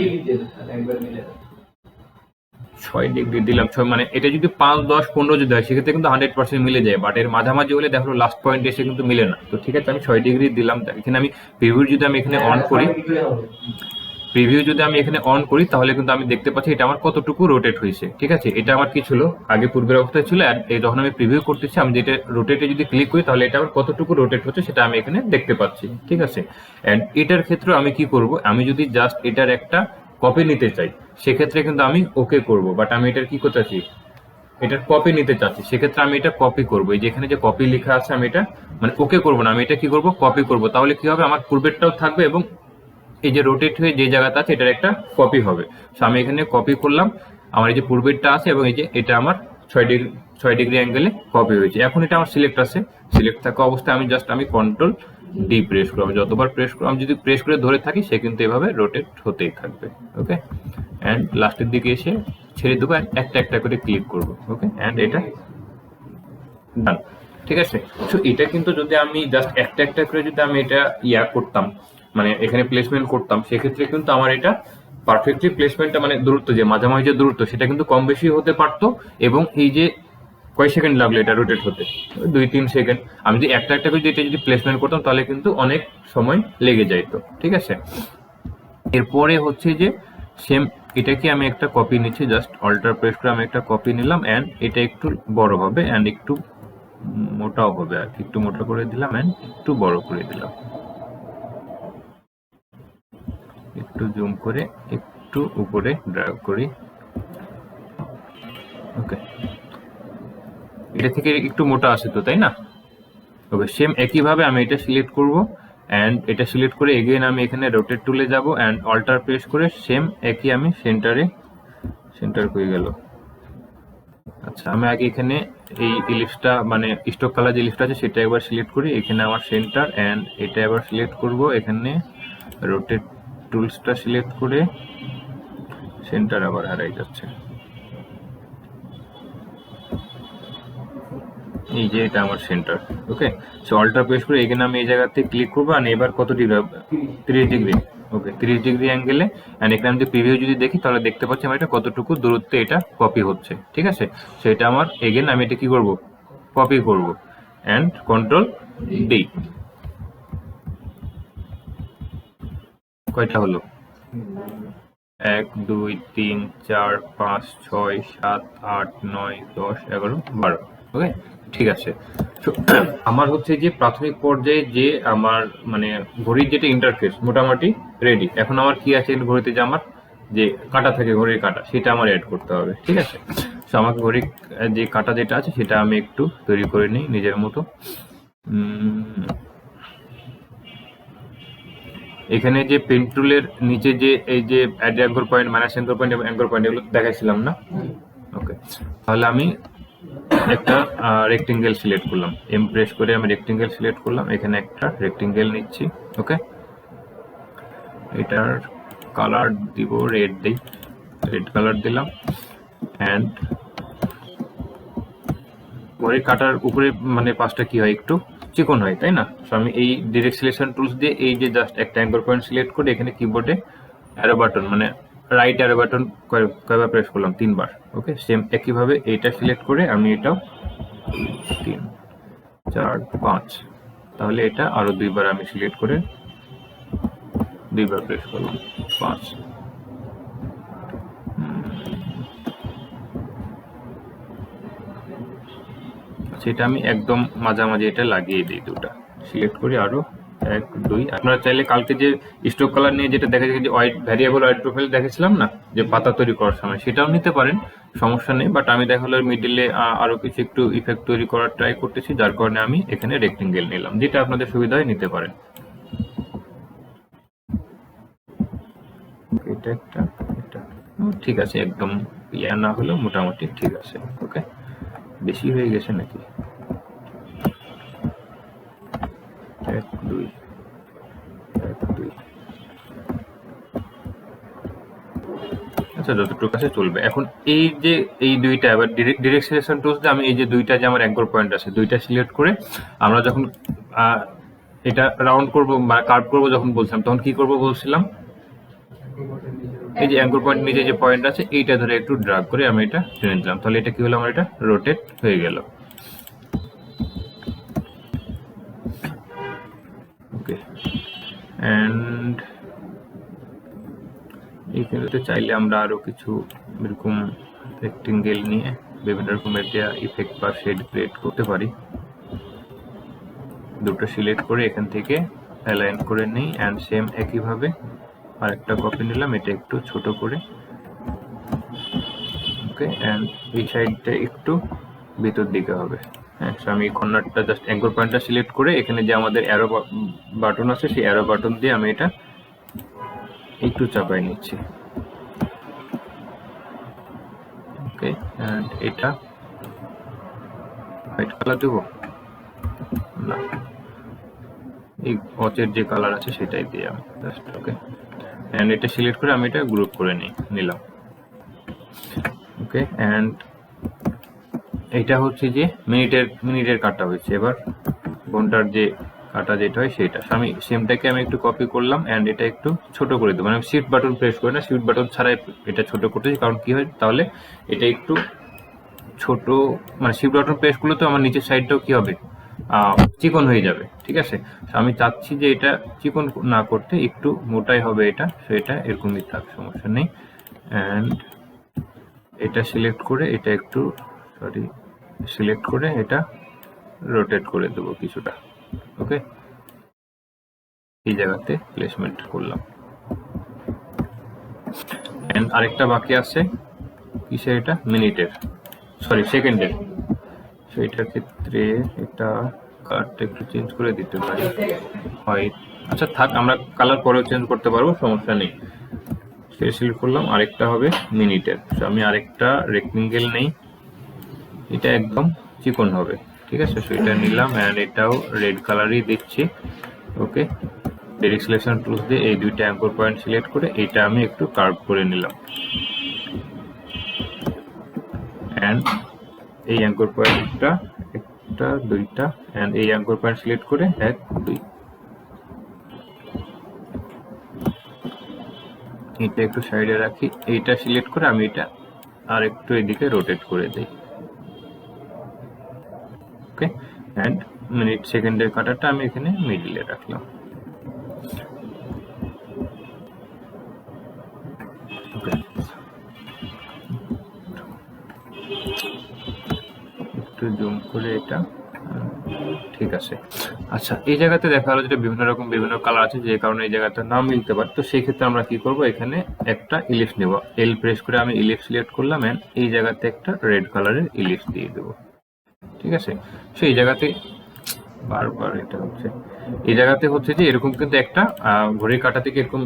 6 ডিগ্রি দিলাম, মানে এটা যদি 5, 10, 15 যদি হয় সেক্ষেত্রে কিন্তু 100% মিলে যায়, বাট এর মাঝামাঝি হলে দেখো লাস্ট পয়েন্ট এসে কিন্তু মিলে না। তো ঠিক আছে, আমি 6 ডিগ্রি দিলাম। এখানে আমি প্রিভিউ যদি আমি এখানে অন করি তাহলে কিন্তু আমি দেখতে পাচ্ছি এটা আমার কতটুকু রোটেট হয়েছে। ঠিক আছে, এটা আমার কি ছিল আগে পূর্বের অবস্থায় ছিল, আর এই যখন আমি প্রিভিউ করতেছি আমি যেটা রোটেটে যদি ক্লিক করি তাহলে এটা আমার কতটুকু রোটেট হচ্ছে সেটা আমি এখানে দেখতে পাচ্ছি। ঠিক আছে, এন্ড এটার ক্ষেত্রে আমি কি করব, আমি যদি জাস্ট এটার একটা কপি নিতে চাই সেক্ষেত্রে কিন্তু আমি ওকে করব, বাট আমি এটার কি করতে চাচ্ছি, এটার কপি নিতে চাচ্ছি, সেক্ষেত্রে আমি এটা কপি করবো। এই যে এখানে যে কপি লেখা আছে আমি এটা মানে ওকে করবো না, আমি এটা কি করব, কপি করব। তাহলে কি হবে, আমার পূর্বেরটাও থাকবে এবং এই যে রোটেট হয়ে যে জায়গাটা আছে এটার একটা কপি হবে। সো আমি এখানে কপি করলাম, আমার এই যে পূর্বেরটা আছে এবং এই যে এটা আমার 6 ডিগ্রি অ্যাঙ্গেলে কপি হয়েছে। এখন এটা আমার সিলেক্ট আছে, সিলেক্ট থাকা অবস্থায় আমি জাস্ট কন্ট্রোল ডি প্রেস করব, যতবার প্রেস করব, আমি যদি প্রেস করে ধরে থাকি সে কিন্তু এভাবে রোটেট হতেই থাকবে। ওকে, অ্যান্ড লাস্টের দিকে এসে ছেড়ে দেবো, একটা একটা করে ক্লিক করব। ওকে, অ্যান্ড এটা ডান। ঠিক আছে, সো এটা কিন্তু যদি আমি জাস্ট একটা একটা করে যদি আমি এটা করতাম, মানে এখানে প্লেসমেন্ট করতাম, সেক্ষেত্রে কিন্তু আমার এটা পারফেক্টলি প্লেসমেন্টটা মানে দূরত্ব যে মাঝামাঝি যে দূরত্ব সেটা কিন্তু কম বেশি হতে পারতো। এবং এই যে কয় সেকেন্ড লাগলো এটা রোটেট হতে, 2-3 সেকেন্ড। আমি যদি একটা একটা করে এটা যদি প্লেসমেন্ট করতাম তাহলে কিন্তু অনেক সময় লেগে যাইতো। ঠিক আছে, এরপরে হচ্ছে যে সেম এটাকে আমি একটা কপি নিচ্ছি, জাস্ট অল্টার প্রেস করে আমি একটা কপি নিলাম, অ্যান্ড এটা একটু বড় হবে অ্যান্ড একটু মোটাও হবে, আর একটু মোটা করে দিলাম অ্যান্ড একটু বড় করে দিলাম, একটু জুম করে একটু উপরে ড্র্যাগ করি। ওকে, এটা থেকে একটু মোটা আছে তো, তাই না? ওকে, সেম একইভাবে আমি এটা সিলেক্ট করব, অ্যান্ড এটা সিলেক্ট করে এগেইন আমি এখানে রোটেট টুলে যাব অ্যান্ড অল্টার প্রেস করে সেম একই আমি সেন্টার হয়ে গেল। আচ্ছা, আমি আগে এখানে এই ইলিপসটা মানে স্টক কালার যে ইলিপসটা আছে সেটা একবার সিলেক্ট করি, এখানে আমার সেন্টার, অ্যান্ড এটা এবার সিলেক্ট করব, এখানে রোটেট টুলসটা সিলেক্ট করে সেন্টার আবার হারাই যাচ্ছে। এই যে এটা আমার সেন্টার। ওকে, সো অল্টার প্রেস করে এখানে আমি এই জায়গাতে ক্লিক করবো, আর এবার কত ডিগ্রি, 30 ডিগ্রি। ওকে, 30 ডিগ্রি অ্যাঙ্গেলে, অ্যান্ড এখানে আমি প্রিভিউ যদি দেখি তাহলে দেখতে পাচ্ছি আমার এটা কতটুকু দূরত্বে এটা কপি হচ্ছে। ঠিক আছে, সো এটা আমার এগেন আমি এটা কি করব, কপি করব, অ্যান্ড কন্ট্রোল ডি। কয়টা হলো, 1, 2, 3, 4, 5, 6, 7, 8, 9, 10, 11, 12। ওকে, ঠিক আছে। আমার হচ্ছে যে প্রাথমিক পর্যায়ে যে আমার মানে ঘড়ির যেটা ইন্টারফেস মোটামুটি রেডি। এখন আমার কি আছে ঘড়িতে, যে আমার যে কাঁটা থাকে ঘড়ির কাঁটা সেটা আমার অ্যাড করতে হবে। ঠিক আছে, তো আমাকে ঘড়ির যে কাঁটা যেটা আছে সেটা আমি একটু তৈরি করে নিই নিজের মতো। এখানে যে পেন টুলের নিচে যে এই যে add anchor point, minus anchor point এবং অ্যাঙ্কর পয়েন্ট এগুলো দেখাইছিলাম না? ওকে, তাহলে আমি একটা রেক্টেঙ্গেল সিলেক্ট করলাম, এম প্রেস করে আমি রেক্টেঙ্গেল সিলেক্ট করলাম, এখানে একটা রেক্টেঙ্গেল নিচ্ছি। ওকে, এটার কালার দিব রেড, দিই রেড কালার দিলাম, অ্যান্ড ঘড়ির কাটার উপরে মানে পাশটা কি হয়, একটু চিকন হয়, তাই না? তো আমি এই ডিরেক্ট সিলেকশন টুলস দিয়ে এই যে জাস্ট একটা অ্যাঙ্কর পয়েন্ট সিলেক্ট করে এখানে কিবোর্ডে অ্যারো বাটন মানে রাইট অ্যারো বাটন কয়বার প্রেস করলাম, 3 বার। ওকে, সেম একইভাবে এইটা সিলেক্ট করে আমি এটাও 3, 4, 5, তাহলে এটা আরো 2 বার আমি সিলেক্ট করে 2 বার প্রেস করলাম, 5। সেটা আমি একদম মাঝামাঝি এটা লাগিয়ে দিই, দুটা সিলেক্ট করি, আরো 1 2। আপনারা চাইলে কালকে যে স্ট্রোক কালার নিয়ে যেটা দেখা যায় যে হোয়াইট ভ্যারিয়েবল হোয়াইট প্রোফাইল দেখেছিলাম না, যে পাতা তৈরি করার সময়, সেটাও নিতে পারেন, সমস্যা নেই। বাট আমি দেখা হলো মিডিলে আরো কিছু একটু ইফেক্ট তৈরি করার ট্রাই করতেছি, যার কারণে আমি এখানে রেক্টেঙ্গেল নিলাম, যেটা আপনাদের সুবিধা হয় নিতে পারেন। এটা একটা, এটা ঠিক আছে, একদম ইয়া না হলেও মোটামুটি ঠিক আছে। ওকে, বেশি হয়ে গেছে নাকি? 1 2 1 2। আচ্ছা, যতটুকু আছে চলবে। এখন এই যে এই দুইটা এবার ডিরেক্ট সিলেকশন টুলস দিয়ে আমি এই যে দুইটা যে আমার অ্যাঙ্কর পয়েন্ট আছে, দুইটা সিলেক্ট করে আমরা যখন এটা রাউন্ড করব বা কার্ভ করব যখন বলছিলাম, তখন কি করব বলছিলাম, এই যে অ্যাঙ্কর পয়েন্ট নিচে যে পয়েন্ট আছে এইটা ধরে একটু ড্রাগ করে আমি এটা টেনে দিলাম, তাহলে এটা কি হলো, আমার এটা রোটেট হয়ে গেল। ওকে, এন্ড এইখানে চাইলে আমরা আরো কিছু এরকম রেক্টেঙ্গেল নিয়ে বিভিন্ন রকমের ইফেক্ট বা শেড ক্রিয়েট করতে পারি। দুটো সিলেক্ট করে এখান থেকে অ্যালাইন করে নিই, অ্যান্ড সেম একইভাবে আরেকটা কপি নিলাম, এটা একটু ছোট করে। ওকে, অ্যান্ড এই সাইডটা একটু ভিতর দিকে হবে। হ্যাঁ, আমি এই কর্নারটা জাস্ট অ্যাঙ্কর পয়েন্টটা সিলেক্ট করে এখানে যে আমাদের অ্যারো বাটন আছে সেই অ্যারো বাটন দিয়ে আমি এটা একটু চাপাই নিচ্ছি। ওকে, এন্ড এটা হোয়াইট কালার দেবো না, এই ওচের যে কালার আছে সেটাই দিয়ে আমি জাস্ট। ওকে, এন্ড এটা সিলেক্ট করে আমি এটা গ্রুপ করে নিলাম। ওকে, এন্ড এটা হচ্ছে যে মিনিটের কাটা হয়েছে। এবার ঘন্টার যে কাটা যেটা হয় সেটা আমি সেমটাকে আমি একটু কপি করলাম, এন্ড এটা একটু ছোট করে দেবো। মানে আমি শিফট বাটন প্রেস করি না, শিফট বাটন ছাড়াই এটা ছোট করতেছি, কারণ কি হয় তাহলে এটা একটু ছোট, মানে শিফট বাটন প্রেস করলে তো আমার নিচের সাইডটাও কি হবে, চিকন হয়ে যাবে। ঠিক আছে, আমি চাচ্ছি যে এটা চিকন না করতে, একটু মোটাই হবে এটা, সেটা এরকমই থাক, সমস্যা নেই। এন্ড এটা সিলেক্ট করে এটা একটু সিলেক্ট করে এটা রোটেট করে দেবো কিছুটা। ওকে, এই জায়গাতে প্লেসমেন্ট করলাম। এন্ড আরেকটা বাকি আছে, কিসের, এটা মিনিটের, সরি সেকেন্ডের। সেইটার ক্ষেত্রে এটা কালারটা একটু চেঞ্জ করে দিতে পারি, হোয়াইট। আচ্ছা থাক, আমরা কালার পরেও চেঞ্জ করতে পারবো, সমস্যা নেই। সেটা সিলেক্ট করলাম, আরেকটা হবে মিনিটের। আমি আরেকটা রেক্টেঙ্গেল নেই, এটা একদম চিকন হবে। ঠিক আছে, সেটা নিলাম, এন্ড এটাও রেড কালারই দিচ্ছি। ওকে, ডিরেক্ট সিলেকশন টুলস দিয়ে এই দুইটা অ্যাঙ্কর পয়েন্ট সিলেক্ট করে এটা আমি একটু কার্ভ করে নিলাম, এন্ড এই অ্যাঙ্কর পয়েন্টটা একটা দুইটা, এন্ড এই অ্যাঙ্কর পয়েন্ট সিলেক্ট করে 1 2। এটা একটু সাইডে রাখি, এইটা সিলেক্ট করে আমি এটা আর একটু এদিকে রোটেট করে দিই। ওকে, এন্ড মিনিট সেকেন্ডের কাটারটা আমি এখানে মিডলে রাখলাম। ওকে, একটু জুম করে এটা, ঠিক আছে। আচ্ছা, এই জায়গাতে দেখা গেলো যেটা বিভিন্ন কালার আছে, যে কারণে এই জায়গাতে নাম মিলতে পারে। তো সেই ক্ষেত্রে আমরা কি করব, এখানে একটা ইলিপস নেব, এল প্রেস করে আমি ইলিপস সিলেক্ট করলাম, এন্ড এই জায়গাতে একটা রেড কালারের ইলিপস দিয়ে দেবো। ঠিক আছে, সেই জায়গাতে বারবার এটা হচ্ছে, এই জায়গাতে হচ্ছে যে এরকম কিন্তু একটা ঘড়ির কাঁটা থেকে এরকম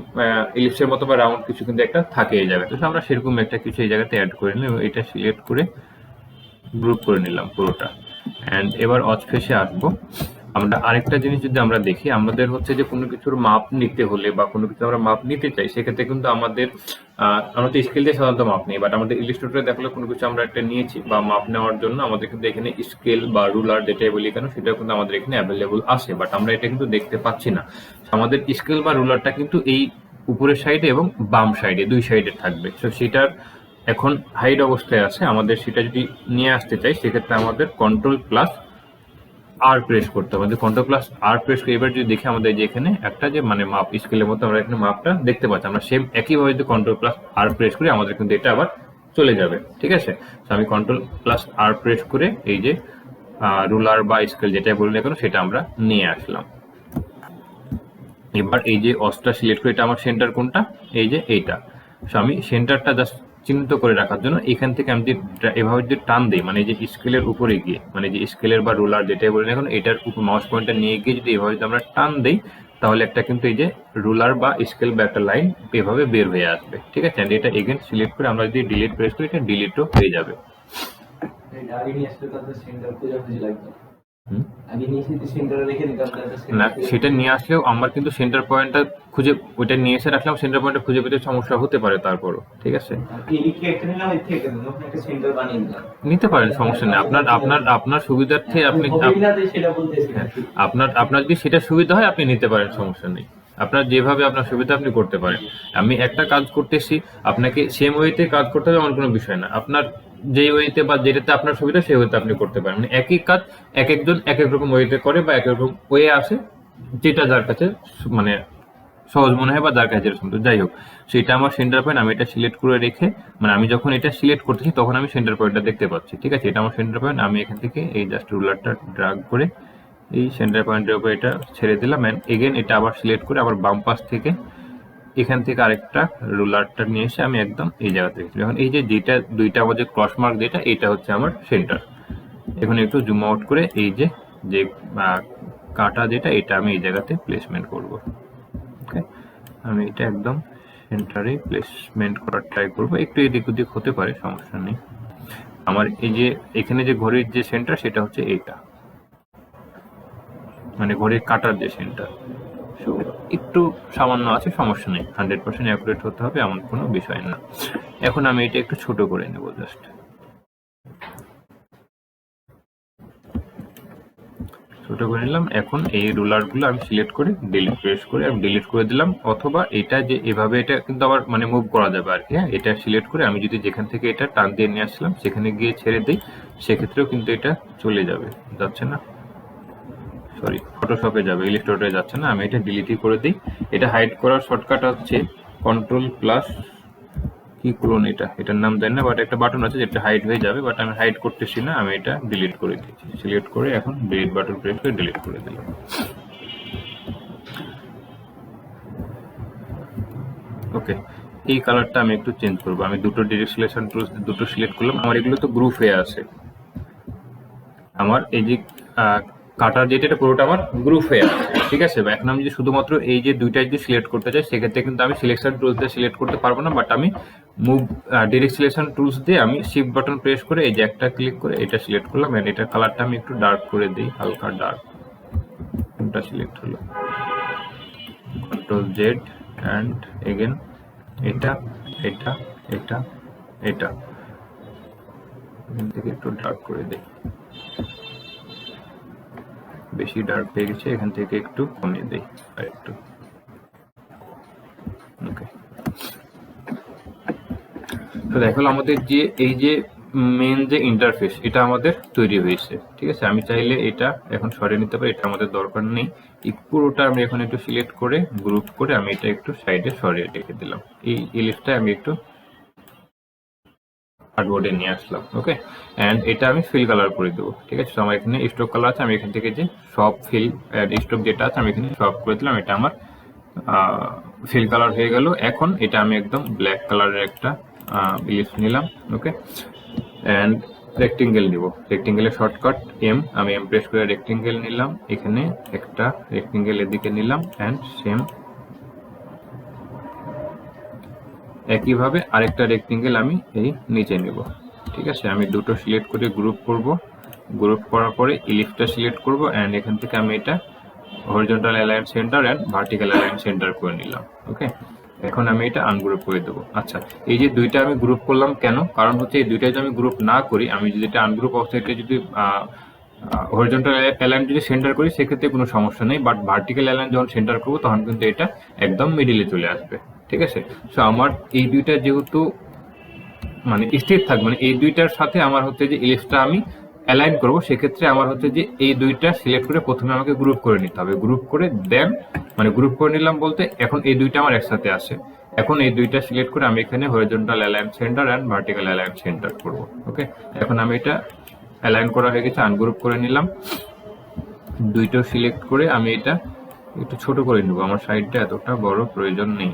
ইলিপসের মতো বা রাউন্ড কিছু কিন্তু একটা থাকে এই জায়গাতে। তো আমরা সেরকম একটা কিছু এই জায়গাতে অ্যাড করে নিলাম, এটা সিলেক্ট করে গ্রুপ করে নিলাম পুরোটা। এন্ড এবার অজ ফেসে আসবো। আমরা আরেকটা জিনিস যদি আমরা দেখি, আমাদের হচ্ছে যে কোনো কিছুর মাপ নিতে হলে বা কোনো কিছু আমরা মাপ নিতে চাই, সেক্ষেত্রে কিন্তু আমরা তো স্কেল দিয়ে সাধারণত মাপ নিই, বাট আমাদের ইলাস্ট্রেটরে দেখলে কোনো কিছু আমরা একটা নিয়েছি বা মাপ নেওয়ার জন্য আমাদের কিন্তু এখানে স্কেল বা রুলার যেটাই বলি কেন, সেটাও কিন্তু আমাদের এখানে অ্যাভেলেবল আছে, বাট আমরা এটা কিন্তু দেখতে পাচ্ছি না। আমাদের স্কেল বা রুলারটা কিন্তু এই উপরের সাইডে এবং বাম সাইডে, দুই সাইডে থাকবে। তো সেটার এখন হাইড অবস্থায় আছে, আমাদের সেটা যদি নিয়ে আসতে চাই, সেক্ষেত্রে আমাদের কন্ট্রোল প্লাস আর প্রেস করতে হবে। কন্ট্রোল প্লাস আর প্রেস করে এবার যদি দেখি, আমাদের যে এখানে একটা যে মানে মাপ স্কেলের মতো আমরা এখানে মাপটা দেখতে পাচ্ছি, আমরা সেম একইভাবে যদি কন্ট্রোল প্লাস আর প্রেস করি, আমাদের কিন্তু এটা আবার চলে যাবে। ঠিক আছে, তো আমি কন্ট্রোল প্লাস আর প্রেস করে এই যে রুলার বা স্কেল যেটাই বলি না কেন সেটা আমরা নিয়ে আসলাম। এবার এই যে অসটা সিলেক্ট করে, এটা আমার সেন্টার কোনটা, এই যে এইটা। সো আমি সেন্টারটা জাস্ট চিহ্নিত করে রাখার জন্য এখান থেকে আমি এভাবে যদি টান দিই, মানে যে স্কেলের উপরে গিয়ে, মানে যে স্কেলের বা রুলার যেটাই বলি না এখন, এটার উপর মাউস পয়েন্টটা নিয়ে গিয়ে যদি এভাবে যদি আমরা টান দিই, তাহলে একটা কিন্তু এই যে রুলার বা স্কেল বা একটা লাইন এভাবে বের হয়ে আসবে। ঠিক আছে, এটা এগেন সিলেক্ট করে আমরা যদি ডিলিট প্রেস করি, এটা ডিলিটও হয়ে যাবে। না, সেটা নিয়ে আসলেও আমার কিন্তু সেন্টার পয়েন্টটা খুঁজে, ওইটা নিয়ে এসে রাখলাম, সেন্টার পয়েন্টটা খুঁজে পেতে সমস্যা হতে পারে তারপরও। ঠিক আছে, নিতে পারেন, সমস্যা নেই। আপনার আপনার আপনার সুবিধার্থে আপনি আপনার যদি সেটা সুবিধা হয় আপনি নিতে পারেন, সমস্যা নেই। আপনার যেভাবে আপনার সুবিধা আপনি করতে পারেন। আমি একটা কাজ করতেছি, আপনাকে সেম ওয়েতে কাজ করতে হবে এমন কোনো বিষয় না। আপনার যে ওয়েতে বা যেটাতে আপনার সুবিধা সেই ওয়েতে আপনি করতে পারেন। মানে একই কাজ এক একজন এক এক রকম ওয়েতে করে বা এক এক রকম ওয়ে আসে, যেটা যার কাছে মানে সহজ মনে হয় বা যার কাছে যেটা সুন্দর, যাই হোক। সেটা আমার সেন্টার পয়েন্ট, আমি এটা সিলেক্ট করে রেখে, মানে আমি যখন এটা সিলেক্ট করতেছি তখন আমি সেন্টার পয়েন্টটা দেখতে পাচ্ছি। ঠিক আছে, এটা আমার সেন্টার পয়েন্ট। আমি এখান থেকে এই জাস্ট রুলারটা ড্রাগ করে এই সেন্টার পয়েন্টের উপর এটা ছেড়ে দিলাম, অ্যান্ড এগেন এটা আবার সিলেক্ট করে আবার বাম পাশ থেকে এখান থেকে আরেকটা রুলারটা নিয়ে এসে আমি একদম এই জায়গাতে রেখেছি। এখন এই যে যেটা দুইটা আমার যে ক্রস মার্ক যেটা, এটা হচ্ছে আমার সেন্টার। এখন একটু জুম আউট করে এই যে যে কাটা যেটা, এটা আমি এই জায়গাতে প্লেসমেন্ট করব। ওকে, আমি এটা একদম সেন্টারে প্লেসমেন্ট করার ট্রাই করব। একটু এদিক ওদিক হতে পারে, সমস্যা নেই। আমার এই যে এখানে যে ঘড়ির যে সেন্টার, সেটা হচ্ছে এইটা, মানে ঘড়ির কাটার যে সেন্টার। সো একটু সামান্য আছে, সমস্যা নেই। 100% অ্যাকুরেট হতে হবে এমন কোনো বিষয় না। এখন আমি এটা একটু ছোট করে নেব, জাস্ট ছোট করে নিলাম। এখন এই রুলারগুলো আমি সিলেক্ট করে ডিলিট প্রেস করে আমি ডিলিট করে দিলাম, অথবা এটা যে এভাবে এটা কিন্তু আবার মানে মুভ করা যাবে আর কি। হ্যাঁ, এটা সিলেক্ট করে আমি যদি যেখান থেকে এটা টান দিয়ে নিয়ে আসলাম সেখানে গিয়ে ছেড়ে দিই, সেক্ষেত্রেও কিন্তু এটা চলে যাবে। যাচ্ছে না, সরি, ফটোশপে যাবে, ইলাস্ট্রেটরে যাচ্ছে না। আমি এটা ডিলিটই করে দিই। এটা হাইড করার শর্টকাট হচ্ছে কন্ট্রোল প্লাস কি ক্লোন, এটার নাম দেন না, বাট একটা বাটন আছে যেটা হাইড হয়ে যাবে, বাট আমি হাইড করতেছি না, আমি এটা ডিলিট করে দিচ্ছি। সিলেক্ট করে এখন ডিলিট বাটন প্রেস করে ডিলিট করে দিলাম। ওকে, এই কালারটা আমি একটু চেঞ্জ করবো। আমি দুটো ডিরেক্ট সিলেকশন টুলস দুটো সিলেক্ট করলাম। আমার এগুলো তো গ্রুপ হয়ে আছে, আমার এই যে কাটার যেটা, এটা পুরোটা আমার গ্রুপ হয়ে আছে। ঠিক আছে, এখন আমি যদি শুধুমাত্র এই যে দুইটাই যদি সিলেক্ট করতে চাই, সেক্ষেত্রে কিন্তু আমি সিলেকশন টুলস দিয়ে সিলেক্ট করতে পারবো না, বাট আমি মুভ ডিরেক্ট সিলেকশন টুলস দিয়ে আমি শিফট বাটন প্রেস করে এই যে একটা ক্লিক করে এটা সিলেক্ট করলাম, এন্ড এটার কালারটা আমি একটু ডার্ক করে দিই, হালকা ডার্ক। কোনটা সিলেক্ট হলো, কন্ট্রোল জেড অ্যান্ড এগেন এটা এটা এটা এটা, এখান থেকে একটু ডার্ক করে দিই, বেশি ডার্ক হয়ে গেছে, এখান থেকে একটু কমিয়ে দেই আর একটু। ওকে, তো দেখো আমাদের যে এই যে মেন যে ইন্টারফেস, এটা আমাদের তৈরি হয়েছে। ঠিক আছে, আমি চাইলে এটা এখন সরিয়ে নিতে পারি, এটা আমাদের দরকার নেই। এই পুরোটা আমি এখন একটু সিলেক্ট করে গ্রুপ করে আমি এটা একটু সাইডে সরিয়ে রেখে দিলাম। এই লিস্টটা আমি একটু আর্টবোর্ডে নিয়ে আসলাম। ওকে, অ্যান্ড এটা আমি ফিল কালার করে দেবো। ঠিক আছে, আমার এখানে স্ট্রোক কালার আছে, আমি এখান থেকে যে সব ফিল স্ট্রোক যেটা আছে আমি এখানে সব করে দিলাম, এটা আমার ফিল কালার হয়ে গেল। এখন এটা আমি একদম ব্ল্যাক কালারের একটা লিস্ট নিলাম। ওকে, অ্যান্ড রেক্টেঙ্গেল নিব, রেক্টেঙ্গেলের শর্টকাট এম, আমি এম প্রেস করে রেক্টেঙ্গেল নিলাম, এখানে একটা রেক্টেঙ্গেল এদিকে নিলাম, অ্যান্ড সেম একইভাবে আরেকটা রেক্টেঙ্গেল আমি এই নিচে নেব। ঠিক আছে, আমি দুটো সিলেক্ট করে গ্রুপ করব, গ্রুপ করার পরে ইলিপসটা সিলেক্ট করব, অ্যান্ড এখান থেকে আমি এটা horizontal align centre and vertical align centre করে নিলাম। ওকে, এখন আমি এটা আনগ্রুপ করে দেবো। আচ্ছা, এই যে দুইটা আমি গ্রুপ করলাম কেন, কারণ হচ্ছে এই দুইটা যদি আমি গ্রুপ না করি, আমি যদি এটা আনগ্রুপ অবস্থায় যদি হরিজন্টাল অ্যালাইন যদি সেন্টার করি সেক্ষেত্রে কোনো সমস্যা নেই, বাট ভার্টিক্যাল অ্যালাইন যখন সেন্টার করবো তখন কিন্তু এটা একদম মিডিলে চলে আসবে। ঠিক আছে, সো আমার এই দুইটা যেহেতু মানে স্থির থাকবে, মানে এই দুইটার সাথে আমার হচ্ছে যে ইলিপসটা আমি অ্যালাইন করবো, সেক্ষেত্রে আমার হচ্ছে যে এই দুইটা সিলেক্ট করে প্রথমে আমাকে গ্রুপ করে নিতে হবে। গ্রুপ করে দেন মানে গ্রুপ করে নিলাম বলতে এখন এই দুইটা আমার একসাথে আসে। এখন এই দুইটা সিলেক্ট করে আমি এখানে horizontal align centre and vertical align centre করব। ওকে, এখন আমি এটা অ্যালাইন করা হয়ে গেছে, আনগ্রুপ করে নিলাম, দুইটাও সিলেক্ট করে আমি এটা একটু ছোট করে নেব, আমার সাইডটা এতটা বড় প্রয়োজন নেই,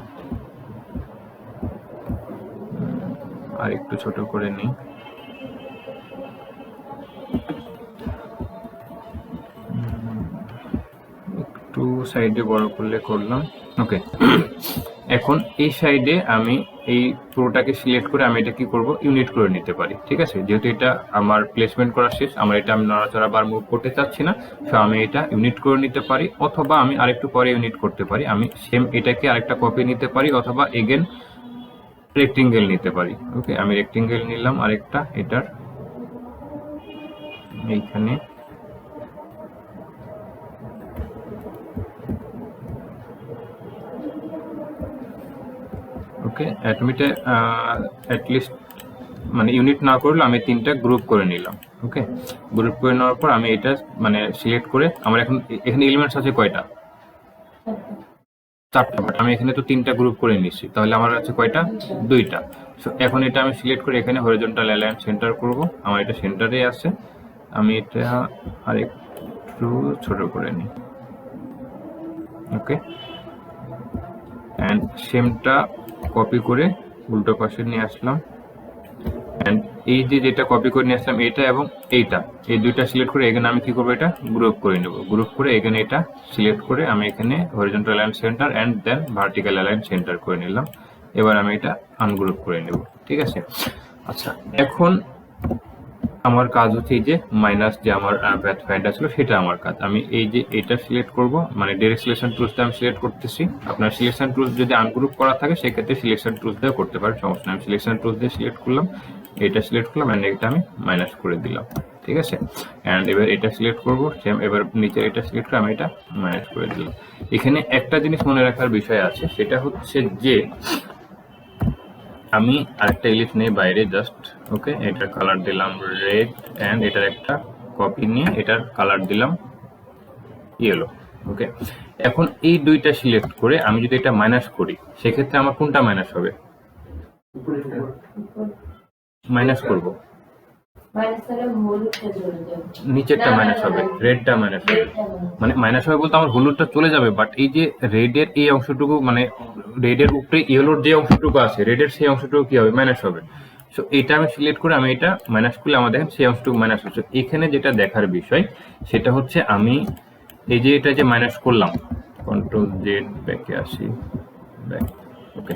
আর একটু ছোট করে নিই। একটু সাইডে বড় করলে করলাম। ওকে, এখন এই সাইডে আমি এই পুরোটাকে সিলেক্ট করে আমি এটা কি করব, ইউনিট করে নিতে পারি। ঠিক আছে, যেহেতু এটা আমার প্লেসমেন্ট করা শেষ, আমার এটা আমি নড়াচড়া বার মুভ করতে চাচ্ছি না, সো আমি এটা ইউনিট করে নিতে পারি, অথবা আমি আরেকটু পরে ইউনিট করতে পারি। আমি সেম এটাকে আরেকটা কপি নিতে পারি, অথবা এগেন রেক্টেঙ্গেল নিতে পারি। ওকে, আমি রেক্টেঙ্গেল নিলাম আরেকটা, এটার এইখানে ওকে, অ্যাটমিটে অ্যাটলিস্ট মানে ইউনিট না করলে আমি 3টা গ্রুপ করে নিলাম। ওকে, গ্রুপ করে নেওয়ার পর আমি এটা মানে সিলেক্ট করে, আমার এখন এখানে এলিমেন্টস আছে কয়টা, 4টা, বাট আমি এখানে তো 3টা গ্রুপ করে নিচ্ছি, তাহলে আমার আছে কয়টা, 2টা। সো এখন এটা আমি সিলেক্ট করে এখানে হরিজন্টাল অ্যালাইন সেন্টার করব, আমার এটা সেন্টারে আছে। আমি এটা আরেকটু ছোট করে নিই। ওকে, অ্যান্ড সেমটা কপি করে উল্টো পাশে নিয়ে আসলাম, অ্যান্ড এই যে যেটা কপি করে নিয়ে আসলাম এটা এবং এইটা, এই দুইটা সিলেক্ট করে এখানে আমি কি করবো, এটা গ্রুপ করে নেব। গ্রুপ করে এখানে এটা সিলেক্ট করে আমি এখানে horizontal align centre and then vertical align centre করে নিলাম। এবার আমি এটা আনগ্রুপ করে নেব। ঠিক আছে, আচ্ছা এখন আমার কাজ হচ্ছে এই যে মাইনাস যে আমার প্যাথফাইন্ডার ছিল সেটা আমার কাজ। আমি এই যে এটা সিলেক্ট করব, মানে ডাইরেক্ট সিলেকশন টুলসটা আমি সিলেক্ট করতেছি। আপনার সিলেকশন টুলস যদি আনগ্রুপ করা থাকে সেক্ষেত্রে সিলেকশন টুলস দিয়ে করতে পারেন, সমস্যা নেই। আমি সিলেকশন টুলস দিয়ে সিলেক্ট করলাম, এটা সিলেক্ট করলাম অ্যান্ড এটা আমি মাইনাস করে দিলাম। ঠিক আছে, অ্যান্ড এবার এটা সিলেক্ট করব, সেম এবার নিচে এটা সিলেক্ট করে আমি এটা মাইনাস করে দিলাম। এখানে একটা জিনিস মনে রাখার বিষয় আছে, সেটা হচ্ছে যে আমি আরেকটা ইলিশ নিয়ে বাইরে জাস্ট, ওকে, এটার কালার দিলাম রেড, অ্যান্ড এটার একটা কপি নিয়ে এটার কালার দিলাম ইয়েলো। ওকে, এখন এই দুইটা সিলেক্ট করে আমি যদি এটা মাইনাস করি সেক্ষেত্রে আমার কোনটা মাইনাস হবে, মাইনাস করব, নিচেরটা মাইনাস হবে, রেডটা মাইনাস হবে। মানে মাইনাস হবে বলতে আমার হলুদটা চলে যাবে, বাট এই যে রেডের এই অংশটুকু, মানে রেডের উপরে ইয়েলোর যে অংশটুকু আছে রেডের সেই অংশটুকু কি হবে, মাইনাস হবে। সো এটা আমি সিলেক্ট করে আমি এটা মাইনাস করলে আমার দেখেন সেই অংশটুকু মাইনাস হচ্ছে। এখানে যেটা দেখার বিষয় সেটা হচ্ছে আমি এই যে এটা যে মাইনাস করলাম, কন্ট্রোল জেড ব্যাকে আসি, ব্যাক, ওকে,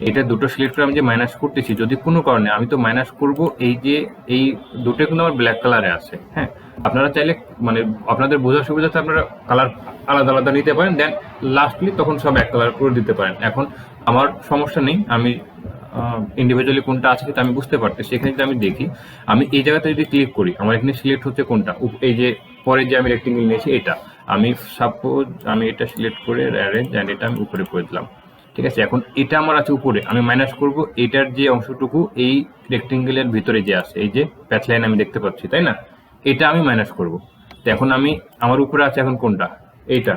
এটা দুটো সিলেক্ট করে আমি যে মাইনাস করতেছি, যদি কোনো কারণে আমি তো মাইনাস করব, এই যে এই দুটো কিন্তু আমার ব্ল্যাক কালারে আছে। হ্যাঁ, আপনারা চাইলে মানে আপনাদের বোঝার সুবিধাতে আপনারা কালার আলাদা আলাদা নিতে পারেন, দেন লাস্টলি তখন সব এক কালার করে দিতে পারেন। এখন আমার সমস্যা নেই, আমি ইন্ডিভিজুয়ালি কোনটা আছে সেটা আমি বুঝতে পারতেছি। এখানে যদি আমি দেখি, আমি এই জায়গাতে যদি ক্লিক করি আমার এখানে সিলেক্ট হচ্ছে কোনটা, এই যে পরে যে আমি রেক্টেঙ্গেল নিয়েছি এটা, আমি সাপোজ আমি এটা সিলেক্ট করে অ্যারেঞ্জ অ্যান্ড এটা আমি উপরে করে দিলাম। ঠিক আছে, এখন এটা আমার আছে উপরে, আমি মাইনাস করব এটার যে অংশটুকু এই রেক্টেঙ্গেলের ভিতরে যে আছে, এই যে প্যাথ লাইন আমি দেখতে পাচ্ছি, তাই না, এটা আমি মাইনাস করব। তো এখন আমি আমার উপরে আছে এখন কোনটা, এইটা,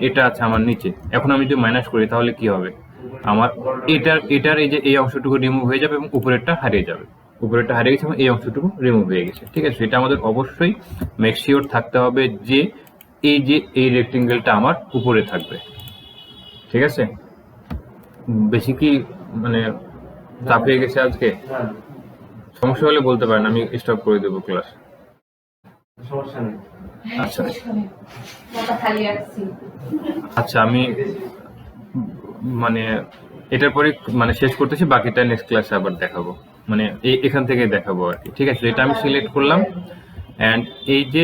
এটা আছে আমার নিচে। এখন আমি যদি মাইনাস করি তাহলে কি হবে, আমার এটার এই যে এই অংশটুকু রিমুভ হয়ে যাবে এবং উপরেরটা হারিয়ে যাবে। উপরেরটা হারিয়ে গেছে এবং এই অংশটুকু রিমুভ হয়ে গেছে। ঠিক আছে, এটা আমাদের অবশ্যই মেক শিওর থাকতে হবে যে এই রেক্টেঙ্গেলটা আমার উপরে থাকবে। ঠিক আছে, বেশি কি মানে চাপ হয়ে গেছে আজকে, সমস্যা হলে বলতে পারেন, আমি স্টপ করে দেবো ক্লাস। আচ্ছা আচ্ছা, আমি মানে এটার পরে মানে শেষ করতেছি, বাকিটা নেক্সট ক্লাসে আবার দেখাবো, মানে এখান থেকে দেখাবো আর কি। ঠিক আছে, এটা আমি সিলেক্ট করলাম অ্যান্ড এই যে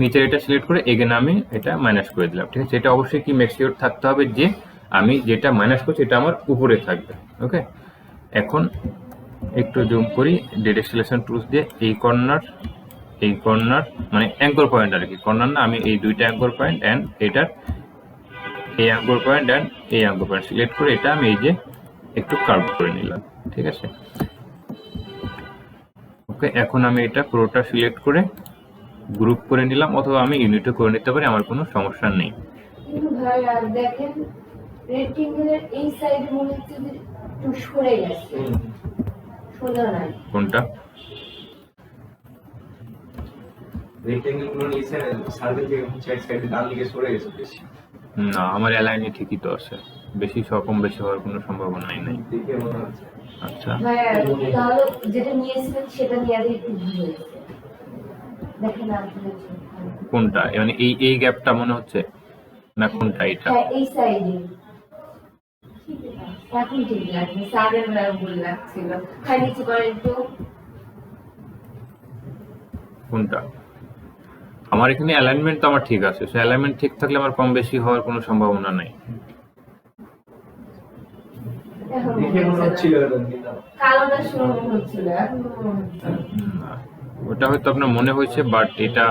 নিচের এটা সিলেক্ট করে এগেন আমি এটা মাইনাস করে দিলাম। ঠিক আছে, এটা অবশ্যই কি মেক শিওর থাকতে হবে যে আমি যেটা মাইনাস করছি এটা আমার উপরে থাকবে। ওকে, এখন একটু জুম করি, ডাইরেক্ট সিলেকশন টুলস দিয়ে এই কর্নার মানে অ্যাঙ্কর পয়েন্ট আর কি, কর্নার না, আমি এই দুইটা অ্যাঙ্কর পয়েন্ট অ্যান্ড এটার এই অ্যাঙ্কর পয়েন্ট অ্যান্ড এই অ্যাঙ্কর পয়েন্ট সিলেক্ট করে এটা আমি এই যে একটু কার্ভ করে নিলাম। ঠিক আছে, ওকে, এখন আমি এটা পুরোটা সিলেক্ট করে গ্রুপ করে নিলাম, অথবা আমি ইউনিটও করে নিতে পারি, আমার কোনো সমস্যা নেই। দেখেন রেক্টেঙ্গেলের এই সাইডে মনে হচ্ছে যে একটু সরে গেছে, সোজা নাই। কোনটা রেক্টেঙ্গেল গুলো এই সাইডে সার্কেল থেকে সাইডে ডান দিকে সরে গেছে বেশি। না, আমার অ্যালাইনে ঠিকই তো আছে, বেশি কম বেশি হওয়ার কোনো সম্ভাবনাই নাই। আচ্ছা, ভাইয়া তাহলে যেটা নিয়েছিলেন সেটা নিয়ে আগে একটু ভুল হয়েছে। দেখেন আপনি কোনটা মানে এই গ্যাপটা মনে হচ্ছে না কোনটা এটা? হ্যাঁ এই সাইডে এখন ঠিক লাগছে, সারের বেলা ভুল লাগছিল। হ্যাঁ নিচে করেন তো। কোনটা? আমার এখানে অ্যালাইনমেন্ট তো আমার ঠিক আছে, সো অ্যালাইনমেন্ট ঠিক থাকলে আমার কম বেশি হওয়ার কোনো সম্ভাবনা নাই। এখন দেখে মনে হচ্ছিল এরকম কিন্তু। কালোটা শুরু হচ্ছিল, এখন মনে হচ্ছে না, ওটা হয়তো আপনার মনে হয়েছে, বাট এটা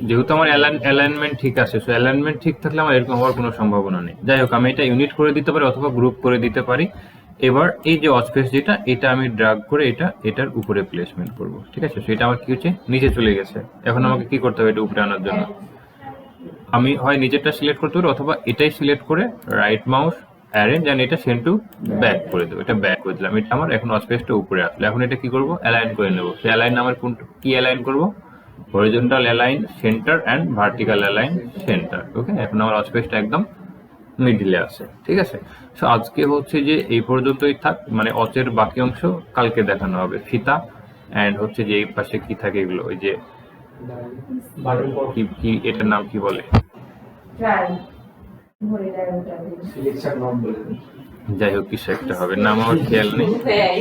যেহেতু আমার অ্যালাইনমেন্ট ঠিক আছে, সো অ্যালাইনমেন্ট ঠিক থাকলে আমার এরকম হওয়ার কোনো সম্ভাবনা নেই। যাই হোক, আমি এটা ইউনিট করে দিতে পারি অথবা গ্রুপ করে দিতে পারি। এবার এই যে অস্পেস যেটা, এটা আমি ড্রাগ করে এটার উপরে প্লেসমেন্ট করব, ঠিক আছে? সেটা আমার কি হচ্ছে, নিচে চলে গেছে। এখন আমাকে কি করতে হবে এটা উপরে আনার জন্য? আমি হয় নিজেরটা সিলেক্ট করতে পারি অথবা এটাই সিলেক্ট করে রাইট মাউস অ্যারেঞ্জ এন্ড এটা সেন্ড টু ব্যাক করে দেবো। এটা ব্যাক করে দিলাম, এটা আমার এখন অস্পেসটা উপরে আসলো। এখন এটা কি করব, অ্যালাইন করে নেব। সেই অ্যালাইন আমার কি অ্যালাইন করব? Horizontal align centre and vertical align center. Okay, এখন আমার অস্পেসটা একদম মিডিলে আছে, ঠিক আছে? সো আজকে হচ্ছে যে এই পর্যন্তই থাক, মানে অচের বাকি অংশ কালকে দেখানো হবে। ফিতা অ্যান্ড হচ্ছে যে এই পাশে কি থাকে এগুলো, ওই যে বাটন পট কি এটার নাম কি বলে, ট্রাই ভরে ডায়মন্ডটা সিলেকশন নট বলে দেন। যাই হোক কিছু একটা হবে, নাম আমার খেয়াল নেই। দিই